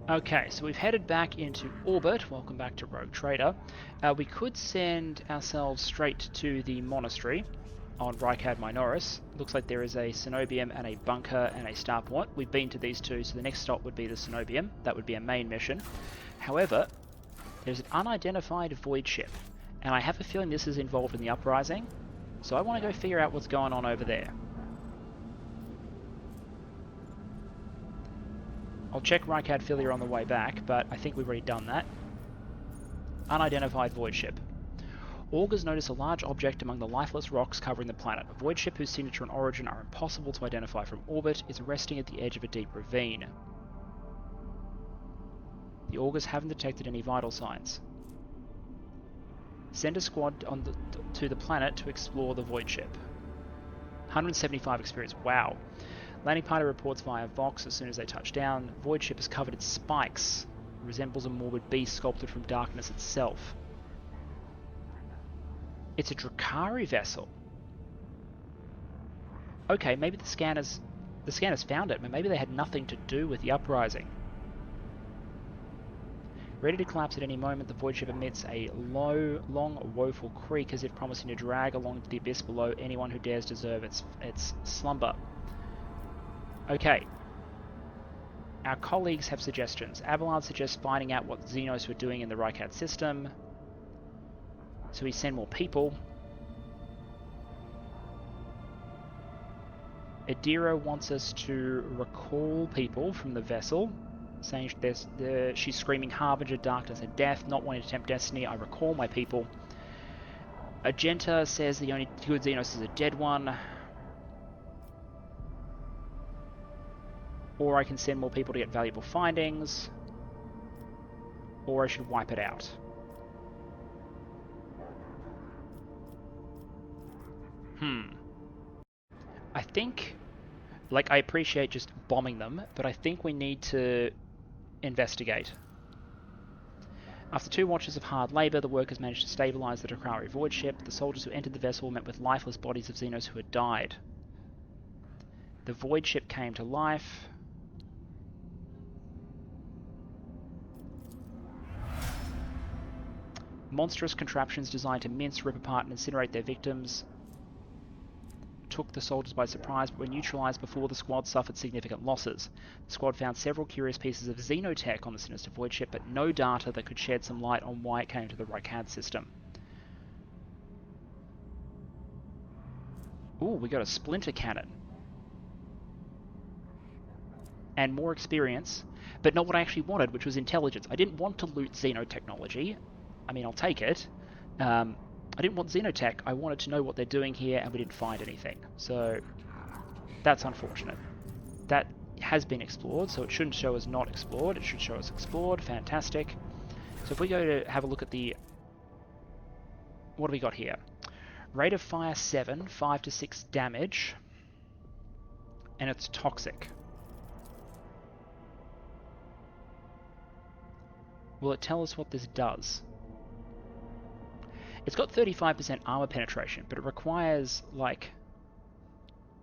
Okay, so we've headed back into orbit. Welcome back to Rogue Trader. We could send ourselves straight to the monastery on Rykad Minoris. Looks like there is a Cenobium and a bunker and a starport. We've been to these two, so the next stop would be the Cenobium. That would be a main mission. However, there's an unidentified void ship, and I have a feeling this is involved in the uprising, so I want to go figure out what's going on over there. I'll check Rykad Philia on the way back, but I think we've already done that. Unidentified void ship. Augurs notice a large object among the lifeless rocks covering the planet. A void ship whose signature and origin are impossible to identify from orbit is resting at the edge of a deep ravine. The Augurs haven't detected any vital signs. Send a squad to the planet to explore the void ship. 175 experience. Wow. Landing party reports via Vox as soon as they touch down. Void ship is covered in spikes. It resembles a morbid beast sculpted from darkness itself. It's a Drakari vessel. Okay, maybe the scanners found it, but maybe they had nothing to do with the uprising. Ready to collapse at any moment, the void ship emits a low, long, woeful creak as if promising to drag along to the abyss below anyone who dares deserve its slumber. Okay. Our colleagues have suggestions. Abelard suggests finding out what Xenos were doing in the Rykad system. So we send more people. Adira wants us to recall people from the vessel, saying she's screaming Harbinger, darkness and death, not wanting to tempt destiny. I recall my people. Argenta says the only good Xenos is a dead one. Or I can send more people to get valuable findings. Or I should wipe it out. I think, like, I appreciate just bombing them, but I think we need to investigate. After 2 watches of hard labour, the workers managed to stabilise the Drakari void ship. The soldiers who entered the vessel met with lifeless bodies of Xenos who had died. The void ship came to life. Monstrous contraptions designed to mince, rip apart and incinerate their victims took the soldiers by surprise, but were neutralised before the squad suffered significant losses. The squad found several curious pieces of xenotech on the sinister void ship, but no data that could shed some light on why it came to the Rykad system. Ooh, we got a splinter cannon. And more experience, but not what I actually wanted, which was intelligence. I didn't want to loot xenotechnology. I mean, I'll take it. I didn't want xenotech, I wanted to know what they're doing here, and we didn't find anything. So, that's unfortunate. That has been explored, so it shouldn't show us not explored, it should show us explored. Fantastic. So if we go to have a look at the... What do we got here? Rate of fire 7, 5 to 6 damage, and it's toxic. Will it tell us what this does? It's got 35% armor penetration, but it requires like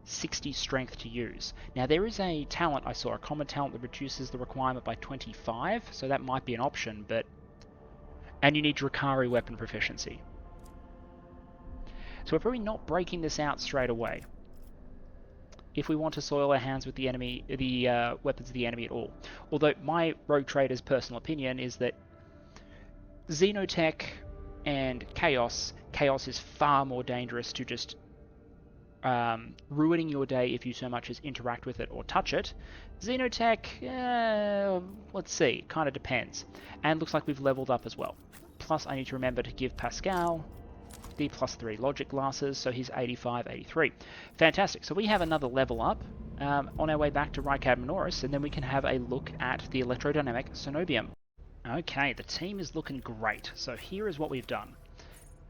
60 strength to use. Now there is a talent I saw, a common talent that reduces the requirement by 25, so that might be an option, but... And you need Drakari weapon proficiency. So we're probably not breaking this out straight away if we want to soil our hands with the enemy, the weapons of the enemy at all. Although my Rogue Trader's personal opinion is that Xenotech and Chaos is far more dangerous to just ruining your day if you so much as interact with it or touch it. Xenotech, let's see, kind of depends. And looks like we've leveled up as well. Plus I need to remember to give Pasqual the +3 logic glasses, so he's 85, 83. Fantastic, so we have another level up on our way back to Rykad Minoris, and then we can have a look at the electrodynamic Cenobium. Okay, the team is looking great, so here is what we've done.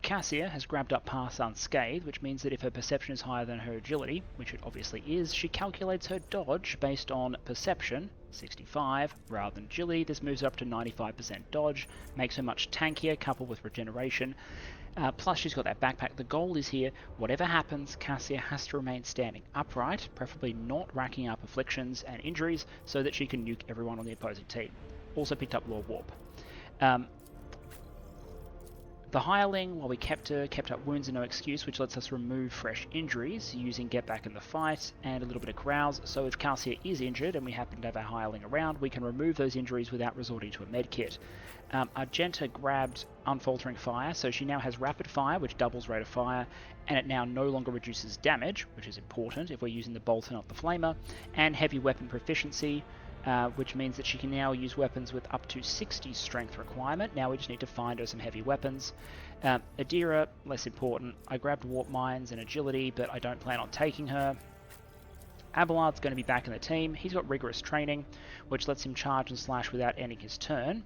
Cassia has grabbed up pass unscathed, which means that if her perception is higher than her agility, which it obviously is, she calculates her dodge based on perception, 65, rather than agility. This moves up to 95% dodge, makes her much tankier, coupled with regeneration. Plus she's got that backpack. The goal is here, whatever happens, Cassia has to remain standing upright, preferably not racking up afflictions and injuries, so that she can nuke everyone on the opposing team. Also picked up Lord Warp. The hireling, while we kept her, kept up wounds and no excuse, which lets us remove fresh injuries using get back in the fight and a little bit of carouse. So if Cassia is injured and we happen to have our hireling around, we can remove those injuries without resorting to a med kit. Argenta grabbed unfaltering fire, so she now has rapid fire, which doubles rate of fire, and it now no longer reduces damage, which is important if we're using the bolt and not the flamer, and heavy weapon proficiency, which means that she can now use weapons with up to 60 strength requirement. Now we just need to find her some heavy weapons. Adira, less important. I grabbed warp mines and agility, but I don't plan on taking her. Abelard's going to be back in the team. He's got rigorous training, which lets him charge and slash without ending his turn,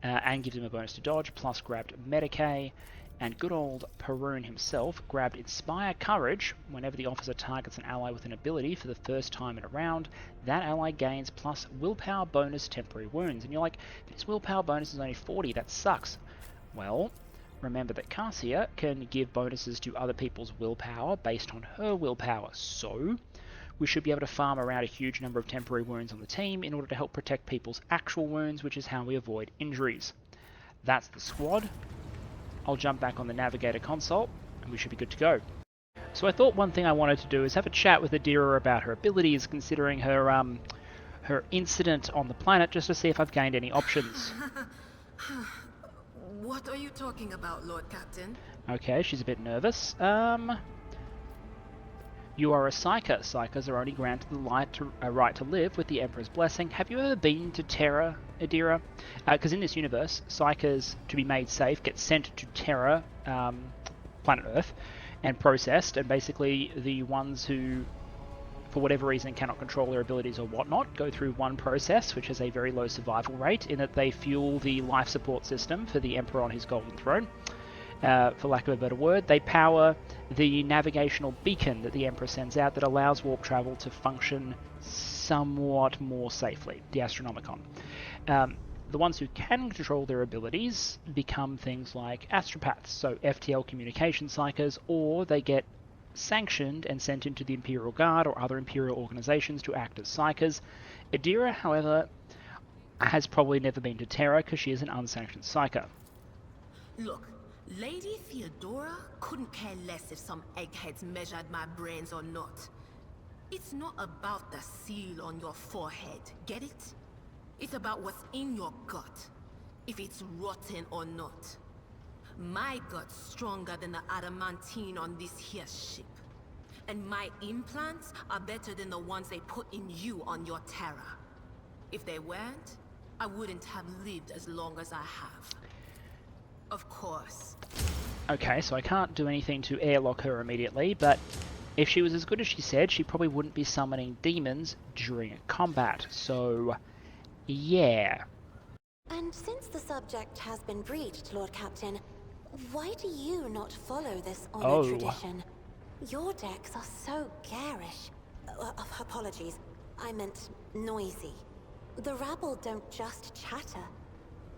and gives him a bonus to dodge, plus grabbed Medicae. And good old Perun himself grabbed Inspire Courage. Whenever the officer targets an ally with an ability for the first time in a round, that ally gains plus willpower bonus temporary wounds. And you're like, this willpower bonus is only 40, that sucks. Well, remember that Cassia can give bonuses to other people's willpower based on her willpower. So, we should be able to farm around a huge number of temporary wounds on the team in order to help protect people's actual wounds, which is how we avoid injuries. That's the squad. I'll jump back on the Navigator console, and we should be good to go. So I thought one thing I wanted to do is have a chat with Adira about her abilities, considering her her incident on the planet, just to see if I've gained any options. What are you talking about, Lord Captain? Okay, she's a bit nervous. You are a Psyker. Psykers are only granted the right to live with the Emperor's blessing. Have you ever been to Terra, Adira? Because in this universe, Psykers, to be made safe, get sent to Terra, planet Earth, and processed, and basically the ones who, for whatever reason, cannot control their abilities or whatnot, go through one process, which has a very low survival rate, in that they fuel the life support system for the Emperor on his golden throne. For lack of a better word, they power the navigational beacon that the Emperor sends out that allows warp travel to function somewhat more safely, the Astronomicon. The ones who can control their abilities become things like astropaths, so FTL communication psychers, or they get sanctioned and sent into the Imperial Guard or other Imperial organizations to act as psychers. Adira, however, has probably never been to Terra because she is an unsanctioned psyker. Look, Lady Theodora couldn't care less if some eggheads measured my brains or not. It's not about the seal on your forehead, get it? It's about what's in your gut, if it's rotten or not. My gut's stronger than the adamantine on this here ship. And my implants are better than the ones they put in you on your Terra. If they weren't, I wouldn't have lived as long as I have. Of course. Okay, so I can't do anything to airlock her immediately, but if she was as good as she said, she probably wouldn't be summoning demons during a combat, so yeah. And since the subject has been breached, Lord Captain, why do you not follow this honored tradition? Your decks are so garish. Apologies, I meant noisy. The rabble don't just chatter.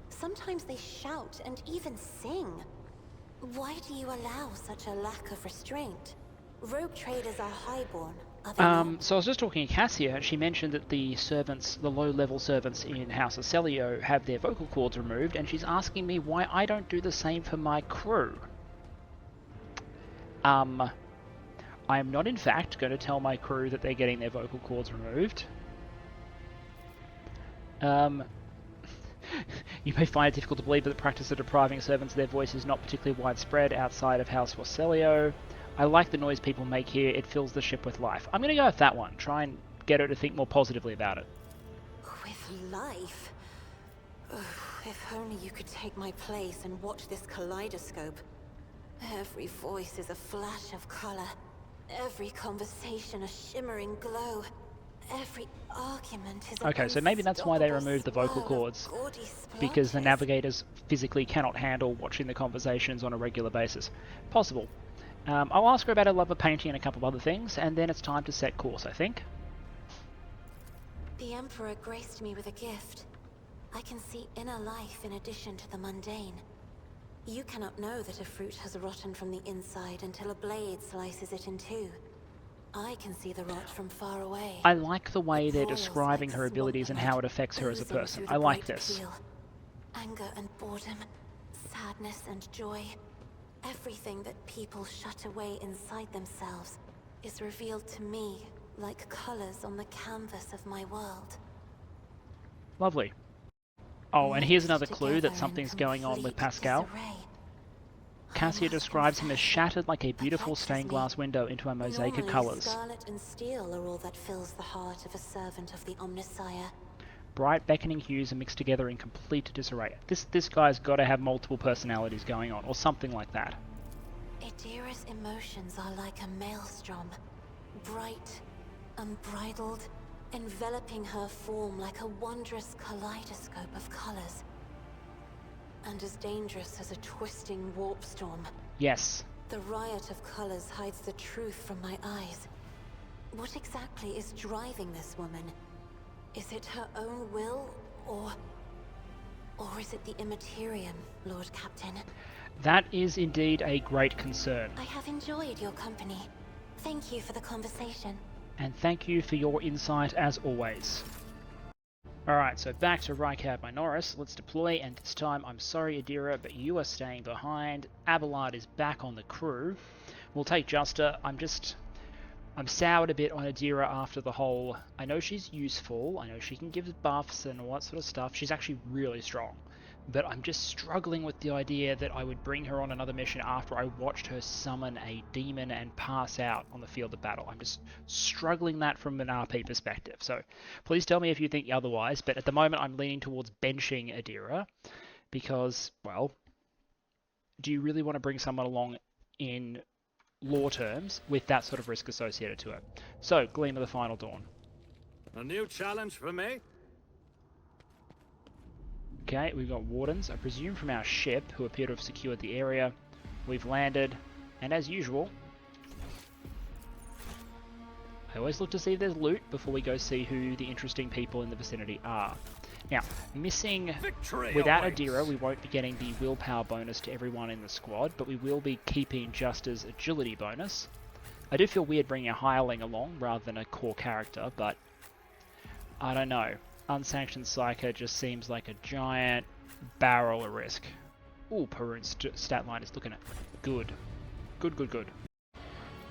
Sometimes they shout and even sing. Why do you allow such a lack of restraint? Rogue traders are highborn. So I was just talking to Cassia, and she mentioned that the servants, the low-level servants in House of Celio, have their vocal cords removed, and she's asking me why I don't do the same for my crew. I am not, in fact, going to tell my crew that they're getting their vocal cords removed. You may find it difficult to believe that the practice of depriving servants of their voice is not particularly widespread outside of House Celio. I like the noise people make here, it fills the ship with life. I'm going to go with that one, try and get her to think more positively about it. With life? Ugh, if only you could take my place and watch this kaleidoscope. Every voice is a flash of color. Every conversation a shimmering glow. Every argument is okay, so maybe that's why they removed the vocal cords, because the navigators physically cannot handle watching the conversations on a regular basis. Possible. I'll ask her about her love of painting and a couple of other things, and then it's time to set course, I think. The Emperor graced me with a gift. I can see inner life in addition to the mundane. You cannot know that a fruit has rotten from the inside until a blade slices it in two. I can see the rot from far away. I like the way they're Boils describing like her abilities and how it affects her as a oozing person. through the I like bright this. peel. Anger and boredom, sadness and joy. Everything that people shut away inside themselves is revealed to me like colors on the canvas of my world. Lovely. Oh, and here's Mixed another clue that together in something's going on with complete Pasqual. disarray. Cassia I must describes him as confess, shattered like a beautiful perplexes stained me. glass window into a mosaic of Normally, colours. scarlet and steel are all that fills the heart of a servant of the Omnissiah. Bright beckoning hues are mixed together in complete disarray. This guy's got to have multiple personalities going on, or something like that. Idira's emotions are like a maelstrom, bright, unbridled, enveloping her form like a wondrous kaleidoscope of colors. And as dangerous as a twisting warp storm. Yes. The riot of colors hides the truth from my eyes. What exactly is driving this woman? Is it her own will, or is it the Immaterium, Lord Captain? That is indeed a great concern. I have enjoyed your company. Thank you for the conversation. And thank you for your insight as always. Alright, so back to Rykard Minoris. Let's deploy, and this time, I'm sorry Idira, but you are staying behind. Abelard is back on the crew. We'll take Justa. I'm soured a bit on Idira after the whole... I know she's useful, I know she can give buffs and all that sort of stuff. She's actually really strong. But I'm just struggling with the idea that I would bring her on another mission after I watched her summon a demon and pass out on the field of battle. I'm just struggling that from an RP perspective. So please tell me if you think otherwise, but at the moment I'm leaning towards benching Idira because, well, do you really want to bring someone along in lore terms with that sort of risk associated to it? So, Gleam of the Final Dawn. A new challenge for me? Okay, we've got wardens, I presume from our ship, who appear to have secured the area. We've landed, and as usual, I always look to see if there's loot before we go see who the interesting people in the vicinity are. Now, missing, without Idira, we won't be getting the willpower bonus to everyone in the squad, but we will be keeping Justa's agility bonus. I do feel weird bringing a hireling along rather than a core character, but I don't know. Unsanctioned Psycho just seems like a giant barrel of risk. Ooh, Perun's stat line is looking at good. Good.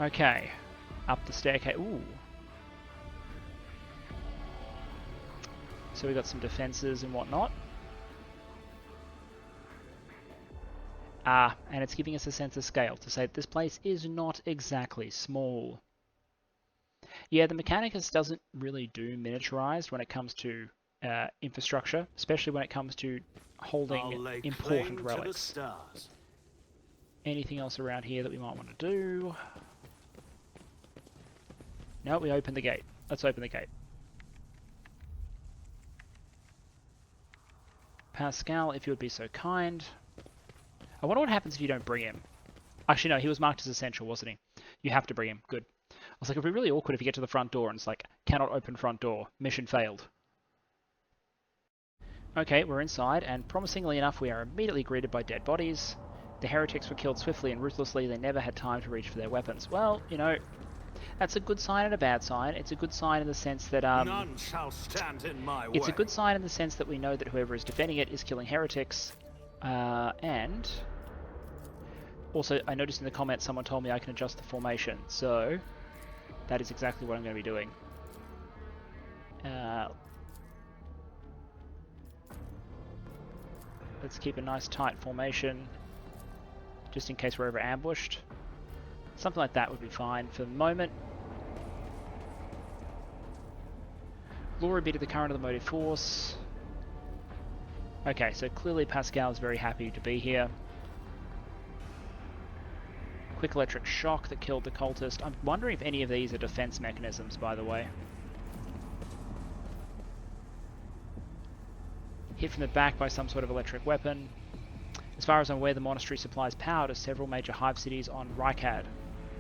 Okay, up the staircase. Ooh. So we got some defenses and whatnot. Ah, and it's giving us a sense of scale to say that this place is not exactly small. Yeah, the Mechanicus doesn't really do miniaturized when it comes to infrastructure, especially when it comes to holding important relics. Anything else around here that we might want to do? No, we open the gate. Let's open the gate. Pasqual, if you would be so kind. I wonder what happens if you don't bring him. Actually, no, he was marked as essential, wasn't he? You have to bring him. Good. I was like, it'd be really awkward if you get to the front door and it's like, cannot open front door. Mission failed. Okay, we're inside, and promisingly enough, we are immediately greeted by dead bodies. The heretics were killed swiftly and ruthlessly. They never had time to reach for their weapons. Well, you know, that's a good sign and a bad sign. It's a good sign in the sense that none shall stand in my way. It's a good sign in the sense that we know that whoever is defending it is killing heretics. And also, I noticed in the comments someone told me I can adjust the formation, so that is exactly what I'm going to be doing. Let's keep a nice tight formation, just in case we're ever ambushed. Something like that would be fine for the moment. Glory be to the current of the motive force. Okay, so clearly Pasqual is very happy to be here. Quick electric shock that killed the cultist. I'm wondering if any of these are defense mechanisms, by the way. Hit from the back by some sort of electric weapon. As far as I'm aware, the monastery supplies power to several major hive cities on Rykard.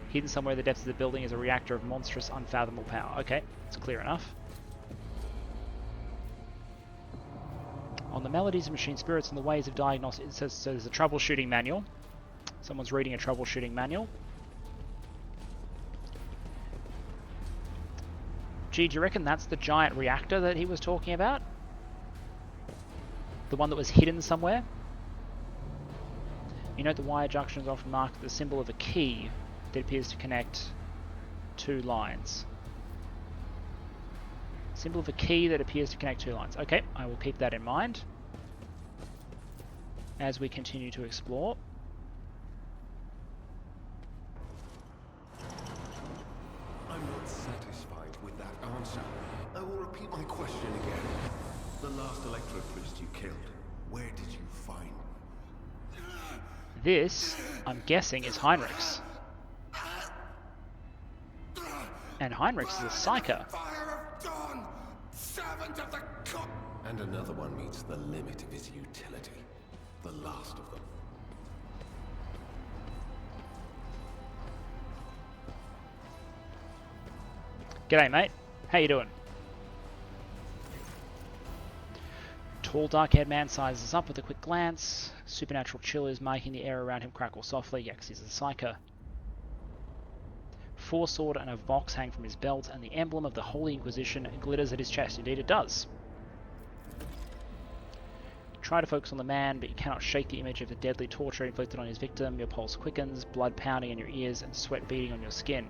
Hidden somewhere in the depths of the building is a reactor of monstrous, unfathomable power. Okay, it's clear enough. On the melodies of machine spirits and the ways of diagnosis, it says so there's a troubleshooting manual. Someone's reading a troubleshooting manual. Gee, do you reckon that's the giant reactor that he was talking about? The one that was hidden somewhere? You note the wire junction is often marked with the symbol of a key that appears to connect two lines. Symbol of a key that appears to connect two lines. Okay, I will keep that in mind as we continue to explore. I'm not satisfied with that answer. I will repeat my question again. The last Electro priest you killed, where did you find? This, I'm guessing, is Heinrich's. And Heinrich's is a psyker. And another one meets the limit of his utility. The last of them. G'day, mate. How you doing? Tall, dark-haired man sizes up with a quick glance. Supernatural chill is making the air around him crackle softly. Yes, he's a psyker. Foresword and a vox hang from his belt, and the emblem of the Holy Inquisition glitters at his chest. Indeed it does. Try to focus on the man, but you cannot shake the image of the deadly torture inflicted on his victim. Your pulse quickens, blood pounding in your ears, and sweat beading on your skin.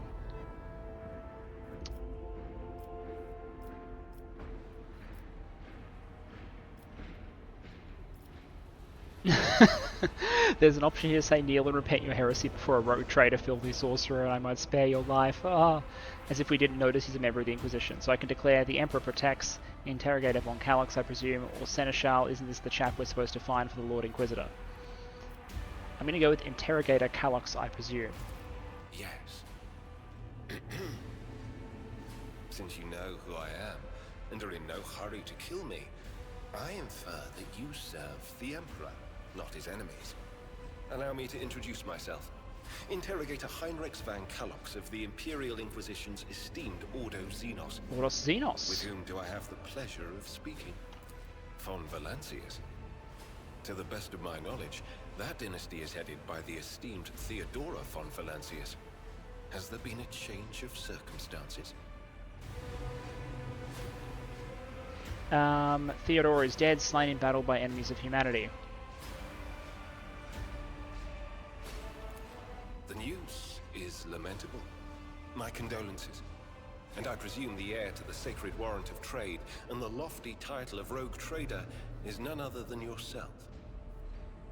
There's an option here to say kneel and repent your heresy before a rogue trader, filthy sorcerer, and I might spare your life. Ah, as if we didn't notice he's a member of the Inquisition. So I can declare the Emperor protects, Interrogator von Calix, I presume, or Seneschal. Isn't this the chap we're supposed to find for the Lord Inquisitor? I'm going to go with Interrogator Calix, I presume. Yes. Since you know who I am, and are in no hurry to kill me, I infer that you serve the Emperor, not his enemies. Allow me to introduce myself. Interrogator Heinrich van Calix of the Imperial Inquisition's esteemed Ordo Xenos. Ordo Xenos? With whom do I have the pleasure of speaking? Von Valancius. To the best of my knowledge, that dynasty is headed by the esteemed Theodora von Valancius. Has there been a change of circumstances? Theodore is dead, slain in battle by enemies of humanity. The news is lamentable. My condolences. And I presume the heir to the sacred warrant of trade and the lofty title of Rogue Trader is none other than yourself.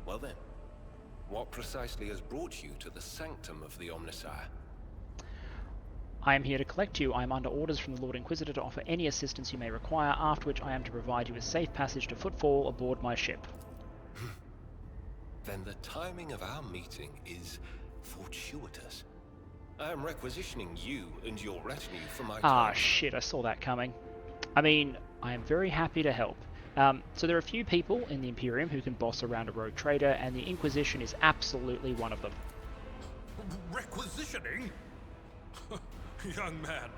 Well then, what precisely has brought you to the sanctum of the Omnissiah? I am here to collect you. I am under orders from the Lord Inquisitor to offer any assistance you may require, after which I am to provide you with safe passage to Footfall aboard my ship. Then the timing of our meeting is fortuitous. I am requisitioning you and your retinue for my target. Shit, I saw that coming. I mean, I am very happy to help. So there are a few people in the Imperium who can boss around a rogue trader, and the Inquisition is absolutely one of them. Requisitioning? Young man,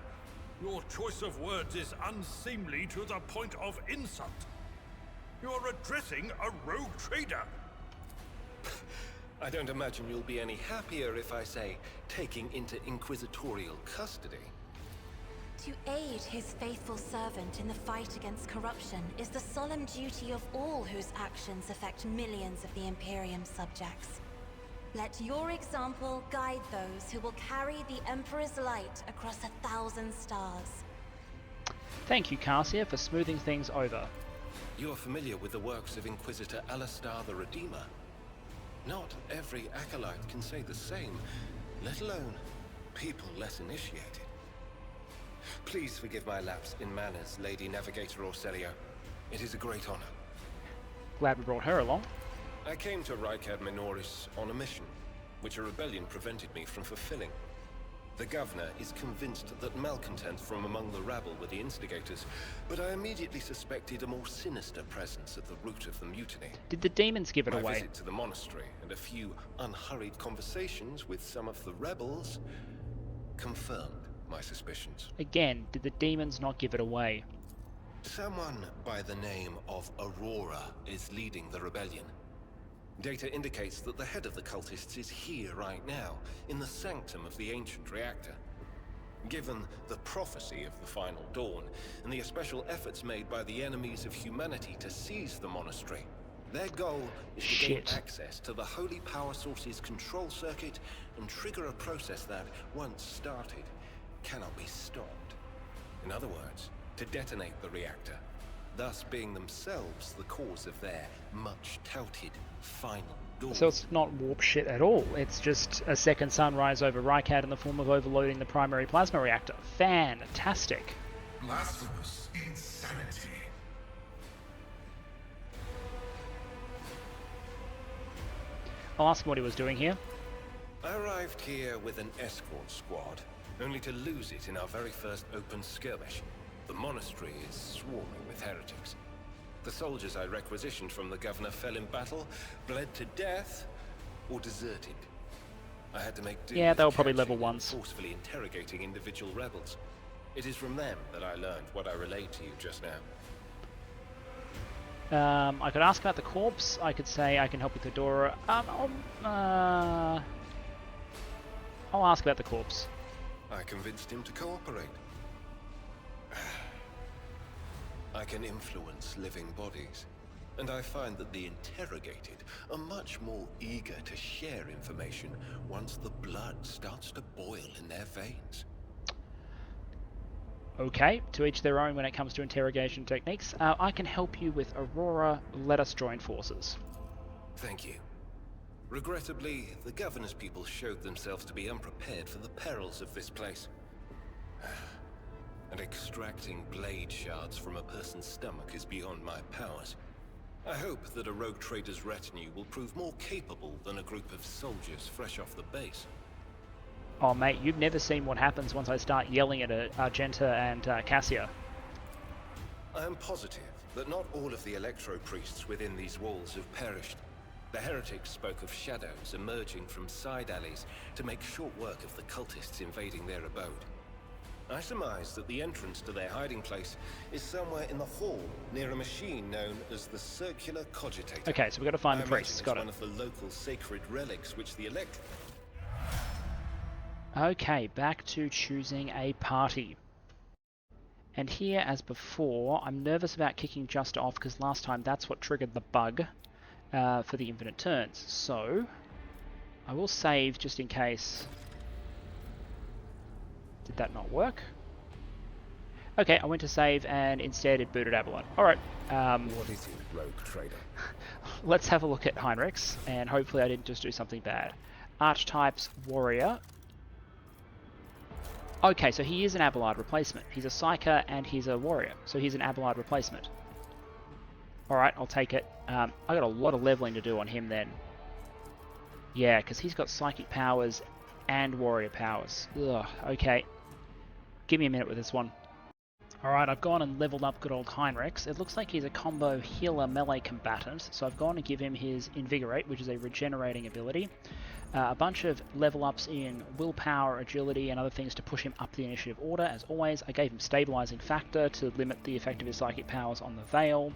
your choice of words is unseemly to the point of insult. You're addressing a rogue trader. I don't imagine you'll be any happier if I say taking into inquisitorial custody. To aid his faithful servant in the fight against corruption is the solemn duty of all whose actions affect millions of the Imperium subjects. Let your example guide those who will carry the Emperor's light across 1,000 stars. Thank you, Cassia, for smoothing things over. You're familiar with the works of Inquisitor Alistar the Redeemer. Not every acolyte can say the same, let alone people less initiated. Please forgive my lapse in manners, Lady Navigator Orselio. It is a great honor. Glad we brought her along. I came to Rykad Minoris on a mission, which a rebellion prevented me from fulfilling. The governor is convinced that malcontents from among the rabble were the instigators, but I immediately suspected a more sinister presence at the root of the mutiny. Did the demons give it My away? visit to the monastery and a few unhurried conversations with some of the rebels confirmed my suspicions. Again, did the demons not give it away? Someone by the name of Aurora is leading the rebellion. Data indicates that the head of the cultists is here right now, in the sanctum of the ancient reactor. Given the prophecy of the final dawn, and the special efforts made by the enemies of humanity to seize the monastery, their goal is to gain access to the holy power source's control circuit and trigger a process that, once started, cannot be stopped. In other words, to detonate the reactor, thus being themselves the cause of their much-touted final dawn. So it's not warp shit at all. It's just a second sunrise over Rycat in the form of overloading the primary plasma reactor. Fantastic. Blasphemous insanity. I'll ask him what he was doing here. I arrived here with an escort squad, only to lose it in our very first open skirmish. The monastery is swarming with heretics. The soldiers I requisitioned from the governor fell in battle, bled to death, or deserted. I had to make do Yeah, with they were probably catching level and ones. forcefully interrogating individual rebels. It is from them that I learned what I relayed to you just now. I could ask about the corpse. I could say I can help with the Dora. I'll ask about the corpse. I convinced him to cooperate. I can influence living bodies, and I find that the interrogated are much more eager to share information once the blood starts to boil in their veins. Okay, to each their own when it comes to interrogation techniques. I can help you with Aurora. Let us join forces. Thank you. Regrettably, the governor's people showed themselves to be unprepared for the perils of this place. And extracting blade shards from a person's stomach is beyond my powers. I hope that a rogue trader's retinue will prove more capable than a group of soldiers fresh off the base. Oh mate, you've never seen what happens once I start yelling at Argenta and Cassia. I am positive that not all of the electro-priests within these walls have perished. The heretics spoke of shadows emerging from side alleys to make short work of the cultists invading their abode. I surmise that the entrance to their hiding place is somewhere in the hall, near a machine known as the Circular Cogitator. Okay, so we've got to find the priests. Got it. One of the local sacred relics which the Okay, back to choosing a party. And here, as before, I'm nervous about kicking Just off because last time that's what triggered the bug for the infinite turns. So, I will save just in case. Did that not work? Okay, I went to save and instead it booted Abelard. Alright. What is it, rogue trader? Let's have a look at Heinrichs, and hopefully I didn't just do something bad. Archetypes, warrior. Okay, so he is an Abelard replacement. He's a Psyker and he's a warrior, so he's an Abelard replacement. Alright, I'll take it. I got a lot of leveling to do on him then. Yeah, because he's got psychic powers and warrior powers. Ugh, okay. Give me a minute with this one. Alright, I've gone and leveled up good old Heinrichs. It looks like he's a combo healer melee combatant, so I've gone to give him his Invigorate, which is a regenerating ability. A bunch of level ups in willpower, agility, and other things to push him up the initiative order. As always, I gave him Stabilizing Factor to limit the effect of his psychic powers on the Veil.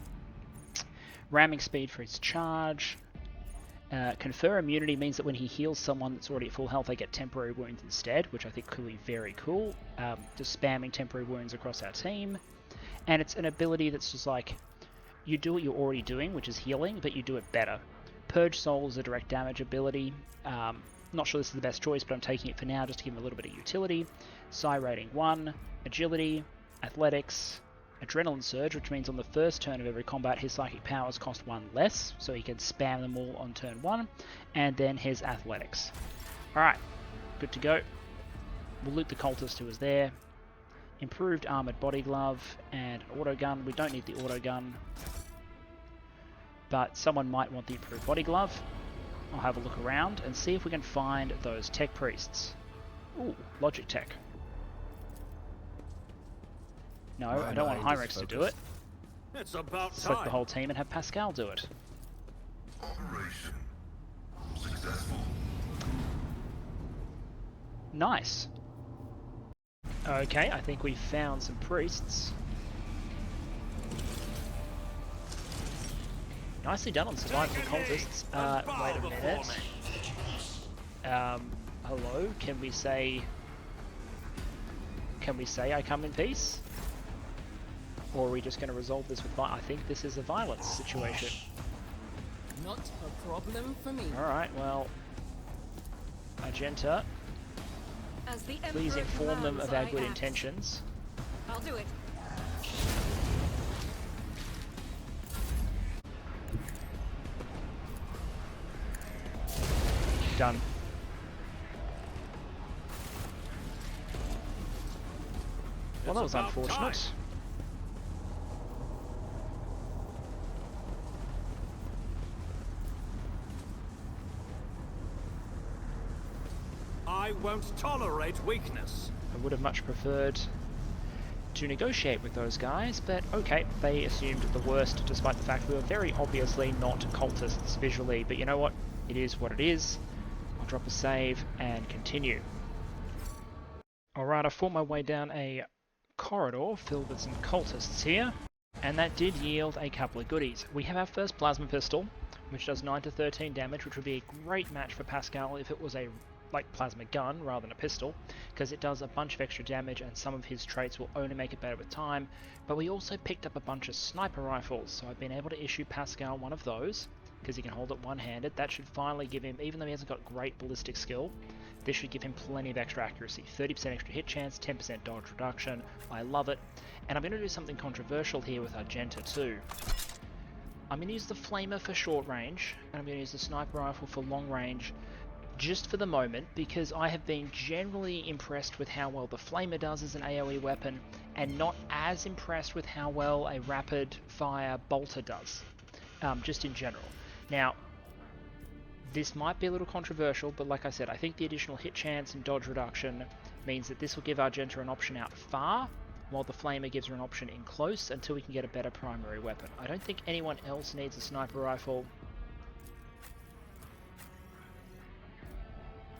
Ramming speed for his charge. Confer immunity means that when he heals someone that's already at full health, they get temporary wounds instead, which I think could be very cool. Just spamming temporary wounds across our team. And it's an ability that's just like, you do what you're already doing, which is healing, but you do it better. Purge Soul is a direct damage ability. Not sure this is the best choice, but I'm taking it for now just to give him a little bit of utility. Psi rating 1, agility, athletics, Adrenaline Surge, which means on the first turn of every combat his psychic powers cost 1 less, so he can spam them all on turn 1, and then his athletics. Alright, good to go. We'll loot the cultist who is there. Improved armored body glove and auto gun. We don't need the auto gun, but someone might want the improved body glove. I'll have a look around and see if we can find those tech priests. Ooh, logic tech. No, I don't want Heinrichs to do it. It's about Select the whole team and have Pasqual do it. Operation successful. Nice. Okay, I think we found some priests. Nicely done on survival cultists. Wait a minute. Hello, can we say... Can we say I come in peace? Or are we just going to resolve this with violence? I think this is a violence situation. Not a problem for me. Alright, well... Argenta, As the please Emperor inform them of our commands, good I act. intentions. I'll do it. Done. Well, that was It's about unfortunate. time. I won't tolerate weakness. I would have much preferred to negotiate with those guys, but okay, they assumed the worst despite the fact we were very obviously not cultists visually, but you know what? It is what it is. I'll drop a save and continue. Alright, I fought my way down a corridor filled with some cultists here, and that did yield a couple of goodies. We have our first plasma pistol, which does 9 to 13 damage, which would be a great match for Pasqual if it was a plasma gun rather than a pistol, because it does a bunch of extra damage and some of his traits will only make it better with time. But we also picked up a bunch of sniper rifles, so I've been able to issue Pasqual one of those, because he can hold it one-handed. That should finally give him, even though he hasn't got great ballistic skill, this should give him plenty of extra accuracy. 30% extra hit chance, 10% dodge reduction. I love it. And I'm going to do something controversial here with Argenta too. I'm going to use the Flamer for short range, and I'm going to use the sniper rifle for long range, just for the moment, because I have been generally impressed with how well the Flamer does as an AoE weapon, and not as impressed with how well a rapid fire bolter does, just in general. Now, this might be a little controversial, but like I said, I think the additional hit chance and dodge reduction means that this will give Argenta an option out far, while the Flamer gives her an option in close until we can get a better primary weapon. I don't think anyone else needs a sniper rifle.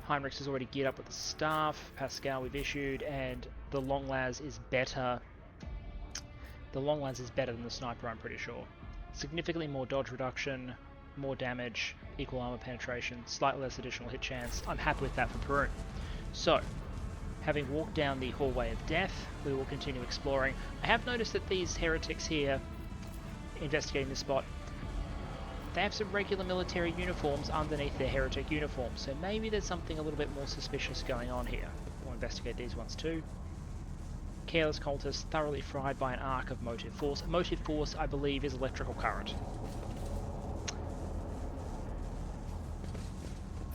Heinrichs is already geared up with the staff, Pasqual we've issued, and the long las is better. The long las is better than the sniper, I'm pretty sure. Significantly more dodge reduction, more damage, equal armor penetration, slightly less additional hit chance. I'm happy with that for Peru. So, having walked down the hallway of death, we will continue exploring. I have noticed that these heretics here, investigating this spot, they have some regular military uniforms underneath their heretic uniforms, so maybe there's something a little bit more suspicious going on here. We'll investigate these ones too. Careless cultist, thoroughly fried by an arc of motive force. Motive force, I believe, is electrical current.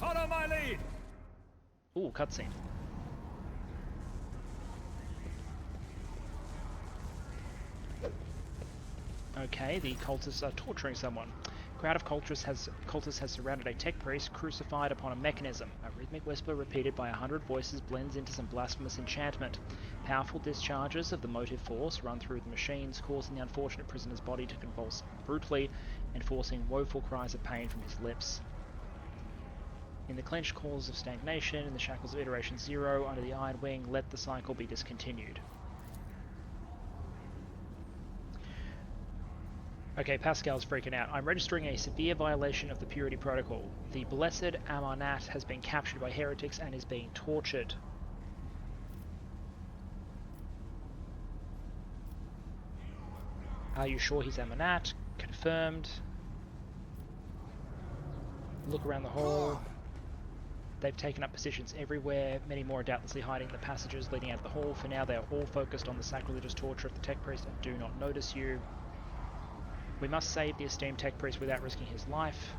Follow my lead! Ooh, cutscene. Okay, the cultists are torturing someone. A crowd of cultists has surrounded a tech priest crucified upon a mechanism. A rhythmic whisper repeated by 100 voices blends into some blasphemous enchantment. Powerful discharges of the motive force run through the machines, causing the unfortunate prisoner's body to convulse brutally and forcing woeful cries of pain from his lips. In the clenched claws of stagnation, in the shackles of iteration 0, under the iron wing, let the cycle be discontinued. Okay, Pascal's freaking out. I'm registering a severe violation of the Purity Protocol. The Blessed Amarnat has been captured by heretics and is being tortured. Are you sure he's Amarnat? Confirmed. Look around the hall. They've taken up positions everywhere. Many more are doubtlessly hiding in the passages leading out of the hall. For now, they are all focused on the sacrilegious torture of the tech priest and do not notice you. We must save the esteemed tech priest without risking his life.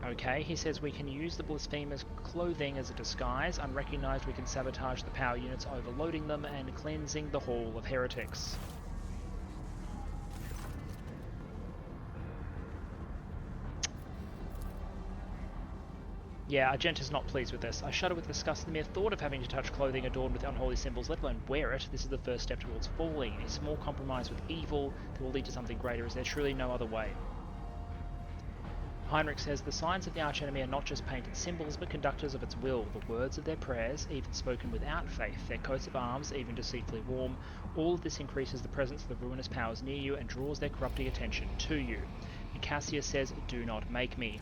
Okay, he says we can use the blasphemer's clothing as a disguise. Unrecognized, we can sabotage the power units, overloading them and cleansing the hall of heretics. Yeah, Argenta's not pleased with this. I shudder with disgust at the mere thought of having to touch clothing adorned with unholy symbols, let alone wear it. This is the first step towards falling. A small compromise with evil that will lead to something greater. Is there truly no other way? Heinrich says the signs of the archenemy are not just painted symbols, but conductors of its will. The words of their prayers, even spoken without faith, their coats of arms, even deceitfully warm. All of this increases the presence of the ruinous powers near you and draws their corrupting attention to you. And Cassia says, do not make me.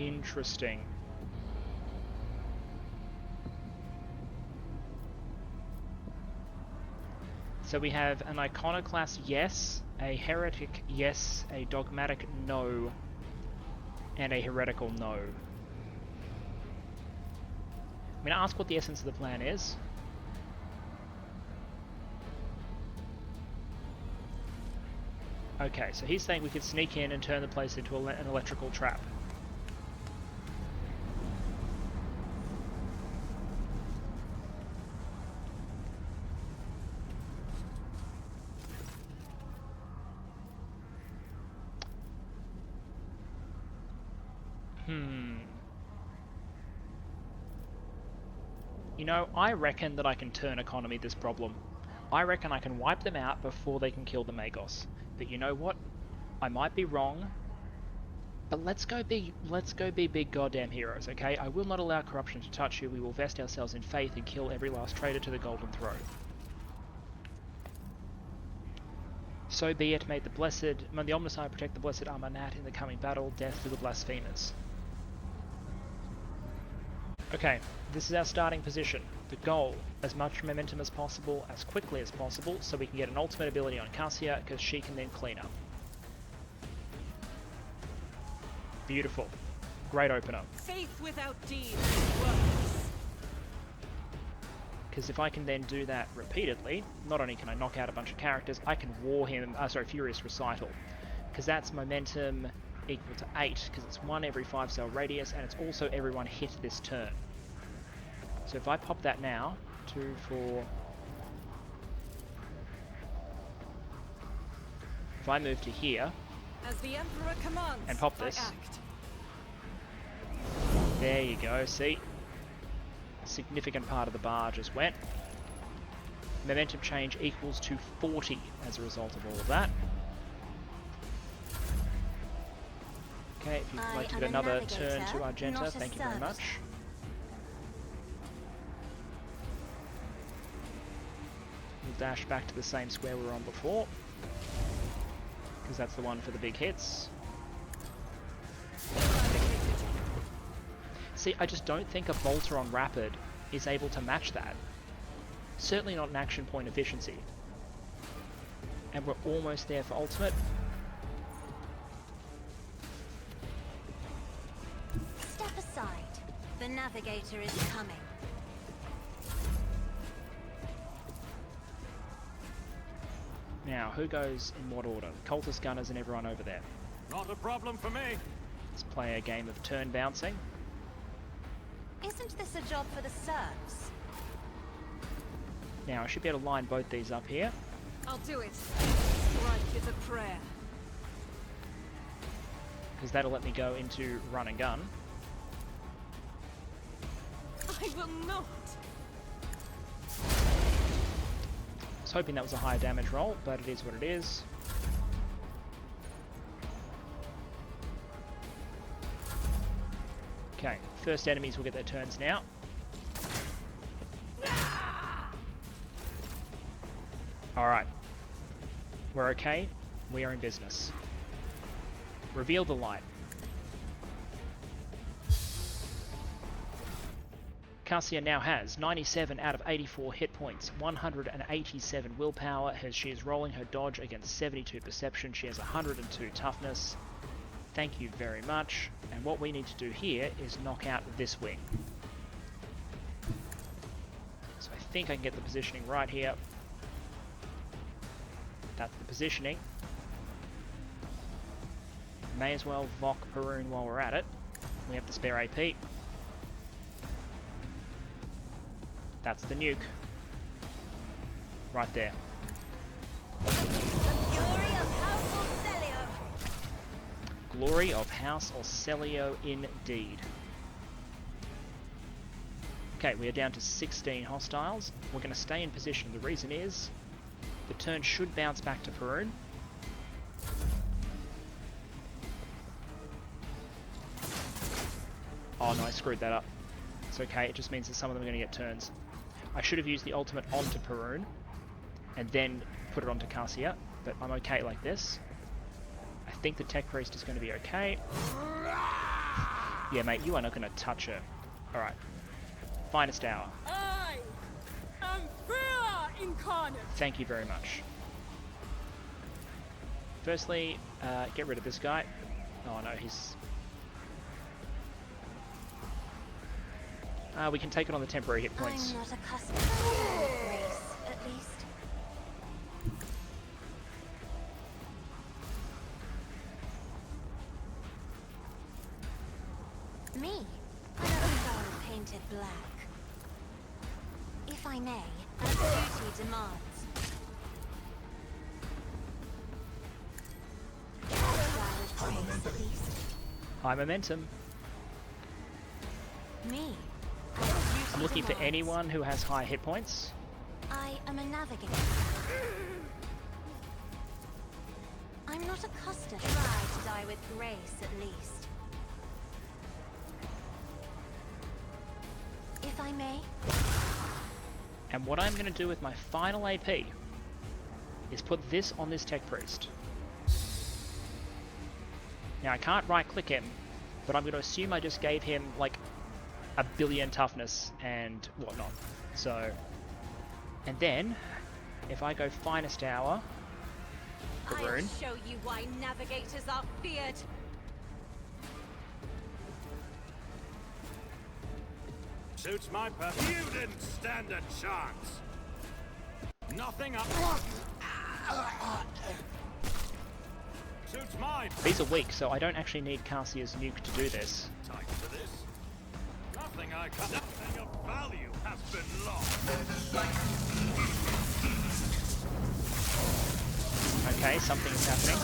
Interesting. So we have an iconoclast yes, a heretic yes, a dogmatic no, and a heretical no. I'm going to ask what the essence of the plan is. Okay, so he's saying we could sneak in and turn the place into an electrical trap. You know, I reckon that I can turn economy this problem. I reckon I can wipe them out before they can kill the Magos. But you know what? I might be wrong. But let's go be big goddamn heroes, okay? I will not allow corruption to touch you. We will vest ourselves in faith and kill every last traitor to the Golden Throne. So be it. May the Omnissiah protect the blessed Amanat in the coming battle. Death to the blasphemers. Okay, this is our starting position. The goal, as much momentum as possible, as quickly as possible, so we can get an ultimate ability on Cassia, because she can then clean up. Beautiful. Great opener. Faith without deeds works. Because if I can then do that repeatedly, not only can I knock out a bunch of characters, I can Furious Recital. Because that's momentum equal to 8, because it's 1 every 5 cell radius, and it's also everyone hit this turn. So if I pop that now, 2, 4... If I move to here, As the Emperor commands, and pop this, there you go, see? A significant part of the bar just went. Momentum change equals to 40 as a result of all of that. Okay, if you'd like to give another turn to Argenta, thank you very much. We'll dash back to the same square we were on before, because that's the one for the big hits. See, I just don't think a bolter on rapid is able to match that. Certainly not an action point efficiency. And we're almost there for ultimate. Step aside. The navigator is coming. Now, who goes in what order? The cultist gunners and everyone over there. Not a problem for me. Let's play a game of turn bouncing. Isn't this a job for the serfs? Now, I should be able to line both these up here. I'll do it. Strike is a prayer. Because that'll let me go into run and gun. I will not. I was hoping that was a higher damage roll, but it is what it is. Okay, first enemies will get their turns now. Alright. We're okay. We are in business. Reveal the light. Cassia now has 97 out of 84 hit points, 187 willpower, as she is rolling her dodge against 72 perception. She has 102 toughness. Thank you very much. And what we need to do here is knock out this wing. So I think I can get the positioning right here. That's the positioning. May as well Vok Perun while we're at it. We have the spare AP. That's the nuke. Right there. The fury of House Orselio. Glory of House Orselio indeed. Okay, we are down to 16 hostiles. We're going to stay in position. The reason is the turn should bounce back to Perun. Oh no, I screwed that up. It's okay, it just means that some of them are going to get turns. I should have used the ultimate onto Perun and then put it onto Cassia, but I'm okay like this. I think the Tech Priest is going to be okay. Yeah, mate, you are not going to touch her. Alright. Finest hour. I am fear incarnate. Thank you very much. Firstly, get rid of this guy. Oh no, he's... we can take it on the temporary hit points. I'm not accustomed to grace, at least. Me? I'm a painted black. If I may, as duty demands. Grace, at least. High momentum. Me? I'm looking for anyone who has high hit points. I am a navigator. I'm not accustomed. Try to die with grace, at least. If I may. And what I'm going to do with my final AP is put this on this tech priest. Now I can't right click him, but I'm going to assume I just gave him like a billion toughness and whatnot. So, and then if I go finest hour, the rune. I'll show you why navigators are feared. Suits my purpose. You didn't stand a chance. Nothing up. Suits mine. These are weak, so I don't actually need Cassia's nuke to do this. Tight to this. Nothing I can. Nothing of value has been lost. Okay, something is happening.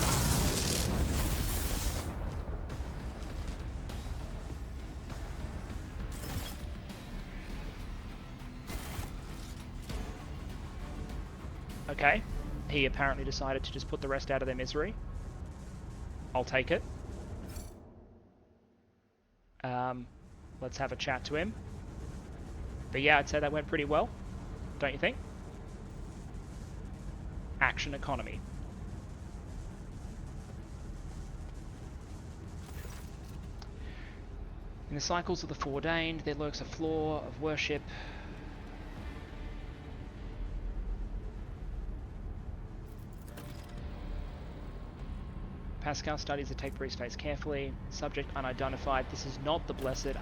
Okay, he apparently decided to just put the rest out of their misery. I'll take it. Let's have a chat to him. But yeah, I'd say that went pretty well, don't you think? Action economy. In the cycles of the foreordained, there lurks a flaw of worship. Pasqual studies the tech priest face carefully. Subject unidentified. This is not the blessed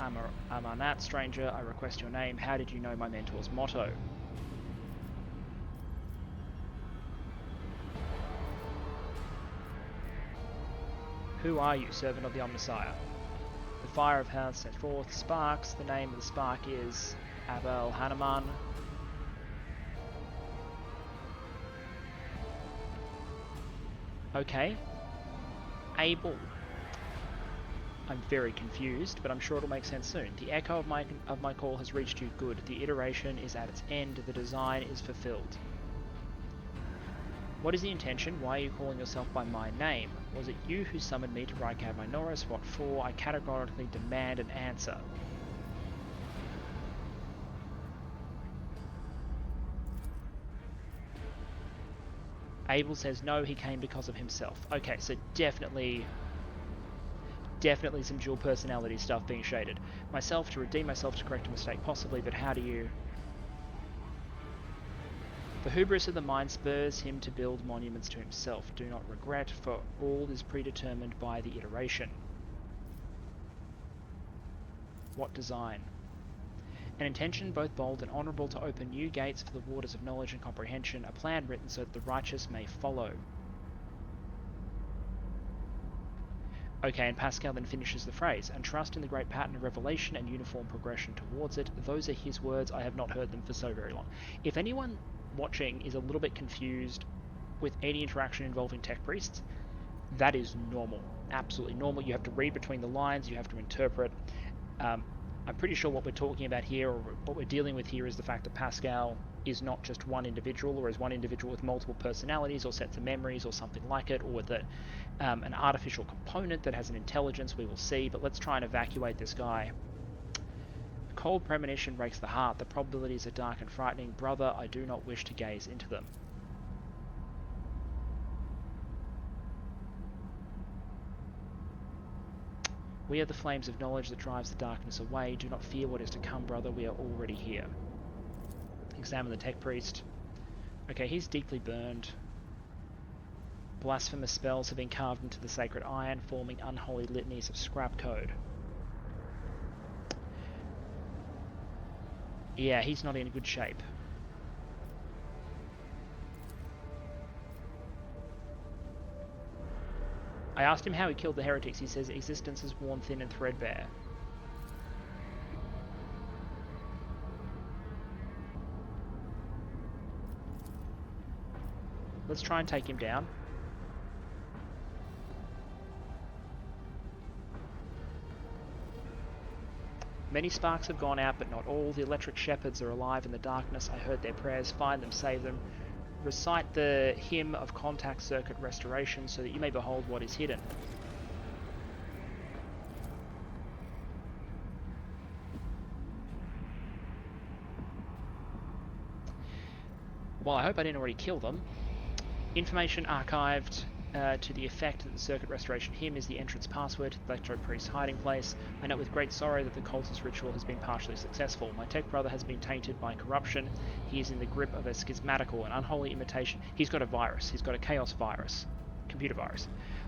Amarnat stranger. I request your name. How did you know my mentor's motto? Who are you, servant of the Omnissiah? The fire of hell set forth sparks. The name of the spark is Abel Hanuman. Okay. Abel. I'm very confused, but I'm sure it'll make sense soon. The echo of my call has reached you. Good. The iteration is at its end. The design is fulfilled. What is the intention? Why are you calling yourself by my name? Was it you who summoned me to Rykad Minoris? What for? I categorically demand an answer. Abel says no, he came because of himself. Okay, so definitely some dual personality stuff being shaded. Myself, to redeem myself, to correct a mistake possibly, but how do you... The hubris of the mind spurs him to build monuments to himself. Do not regret, for all is predetermined by the iteration. What design? An intention both bold and honourable to open new gates for the waters of knowledge and comprehension, a plan written so that the righteous may follow. Okay, and Pasqual then finishes the phrase, and trust in the great pattern of revelation and uniform progression towards it. Those are his words. I have not heard them for so very long. If anyone watching is a little bit confused with any interaction involving tech priests, that is normal. Absolutely normal. You have to read between the lines, you have to interpret. I'm pretty sure what we're talking about here, or what we're dealing with here, is the fact that Pasqual is not just one individual, or is one individual with multiple personalities or sets of memories or something like it, or that an artificial component that has an intelligence. We will see, but let's try and evacuate this guy. A cold premonition breaks the heart. The probabilities are dark and frightening. Brother, I do not wish to gaze into them. We are the flames of knowledge that drives the darkness away. Do not fear what is to come, brother. We are already here. Examine the tech priest. Okay, he's deeply burned. Blasphemous spells have been carved into the sacred iron, forming unholy litanies of scrap code. Yeah, he's not in good shape. I asked him how he killed the heretics. He says existence is worn thin and threadbare. Let's try and take him down. Many sparks have gone out, but not all. The electric shepherds are alive in the darkness. I heard their prayers. Find them, save them. Recite the hymn of contact circuit restoration so that you may behold what is hidden. Well, I hope I didn't already kill them. Information archived to the effect that the circuit restoration hymn is the entrance password to the Electro Priest's hiding place. I note with great sorrow that the cultist ritual has been partially successful. My tech brother has been tainted by corruption. He is in the grip of a schismatical and unholy imitation. He's got a virus. He's got a chaos virus. Computer virus.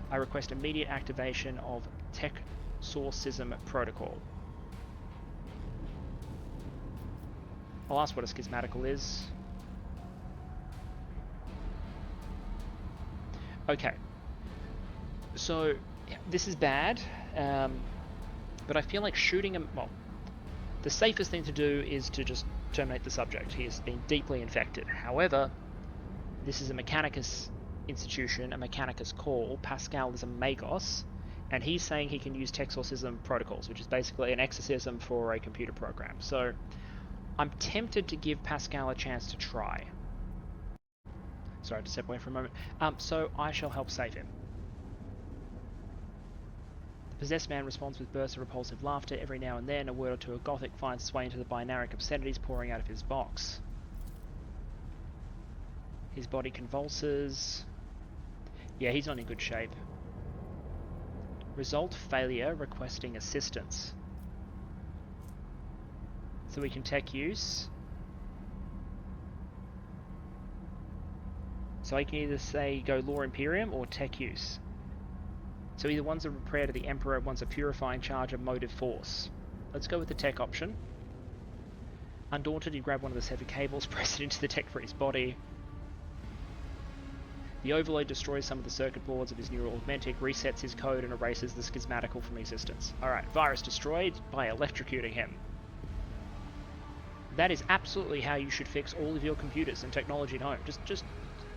I request immediate activation of tech sourcism protocol. I'll ask what a schismatical is. Okay, so this is bad, but I feel like shooting him, well, the safest thing to do is to just terminate the subject. He has been deeply infected. However, this is a Mechanicus institution, a Mechanicus call. Pasqual is a Magos, and he's saying he can use Texorcism protocols, which is basically an exorcism for a computer program. So I'm tempted to give Pasqual a chance to try. Sorry, to step away for a moment. So I shall help save him. The possessed man responds with bursts of repulsive laughter. Every now and then, a word or two of Gothic finds its way into the binaric obscenities pouring out of his box. His body convulses. Yeah, he's not in good shape. Result failure, requesting assistance. So we can tech use. So I can either say go Law Imperium or tech use. So either one's a prayer to the Emperor, one's a purifying charge of motive force. Let's go with the tech option. Undaunted, you grab one of the severed cables, press it into the tech priest's body. The overload destroys some of the circuit boards of his neural augmentic, resets his code and erases the schismatical from existence. Alright, virus destroyed by electrocuting him. That is absolutely how you should fix all of your computers and technology at home. Just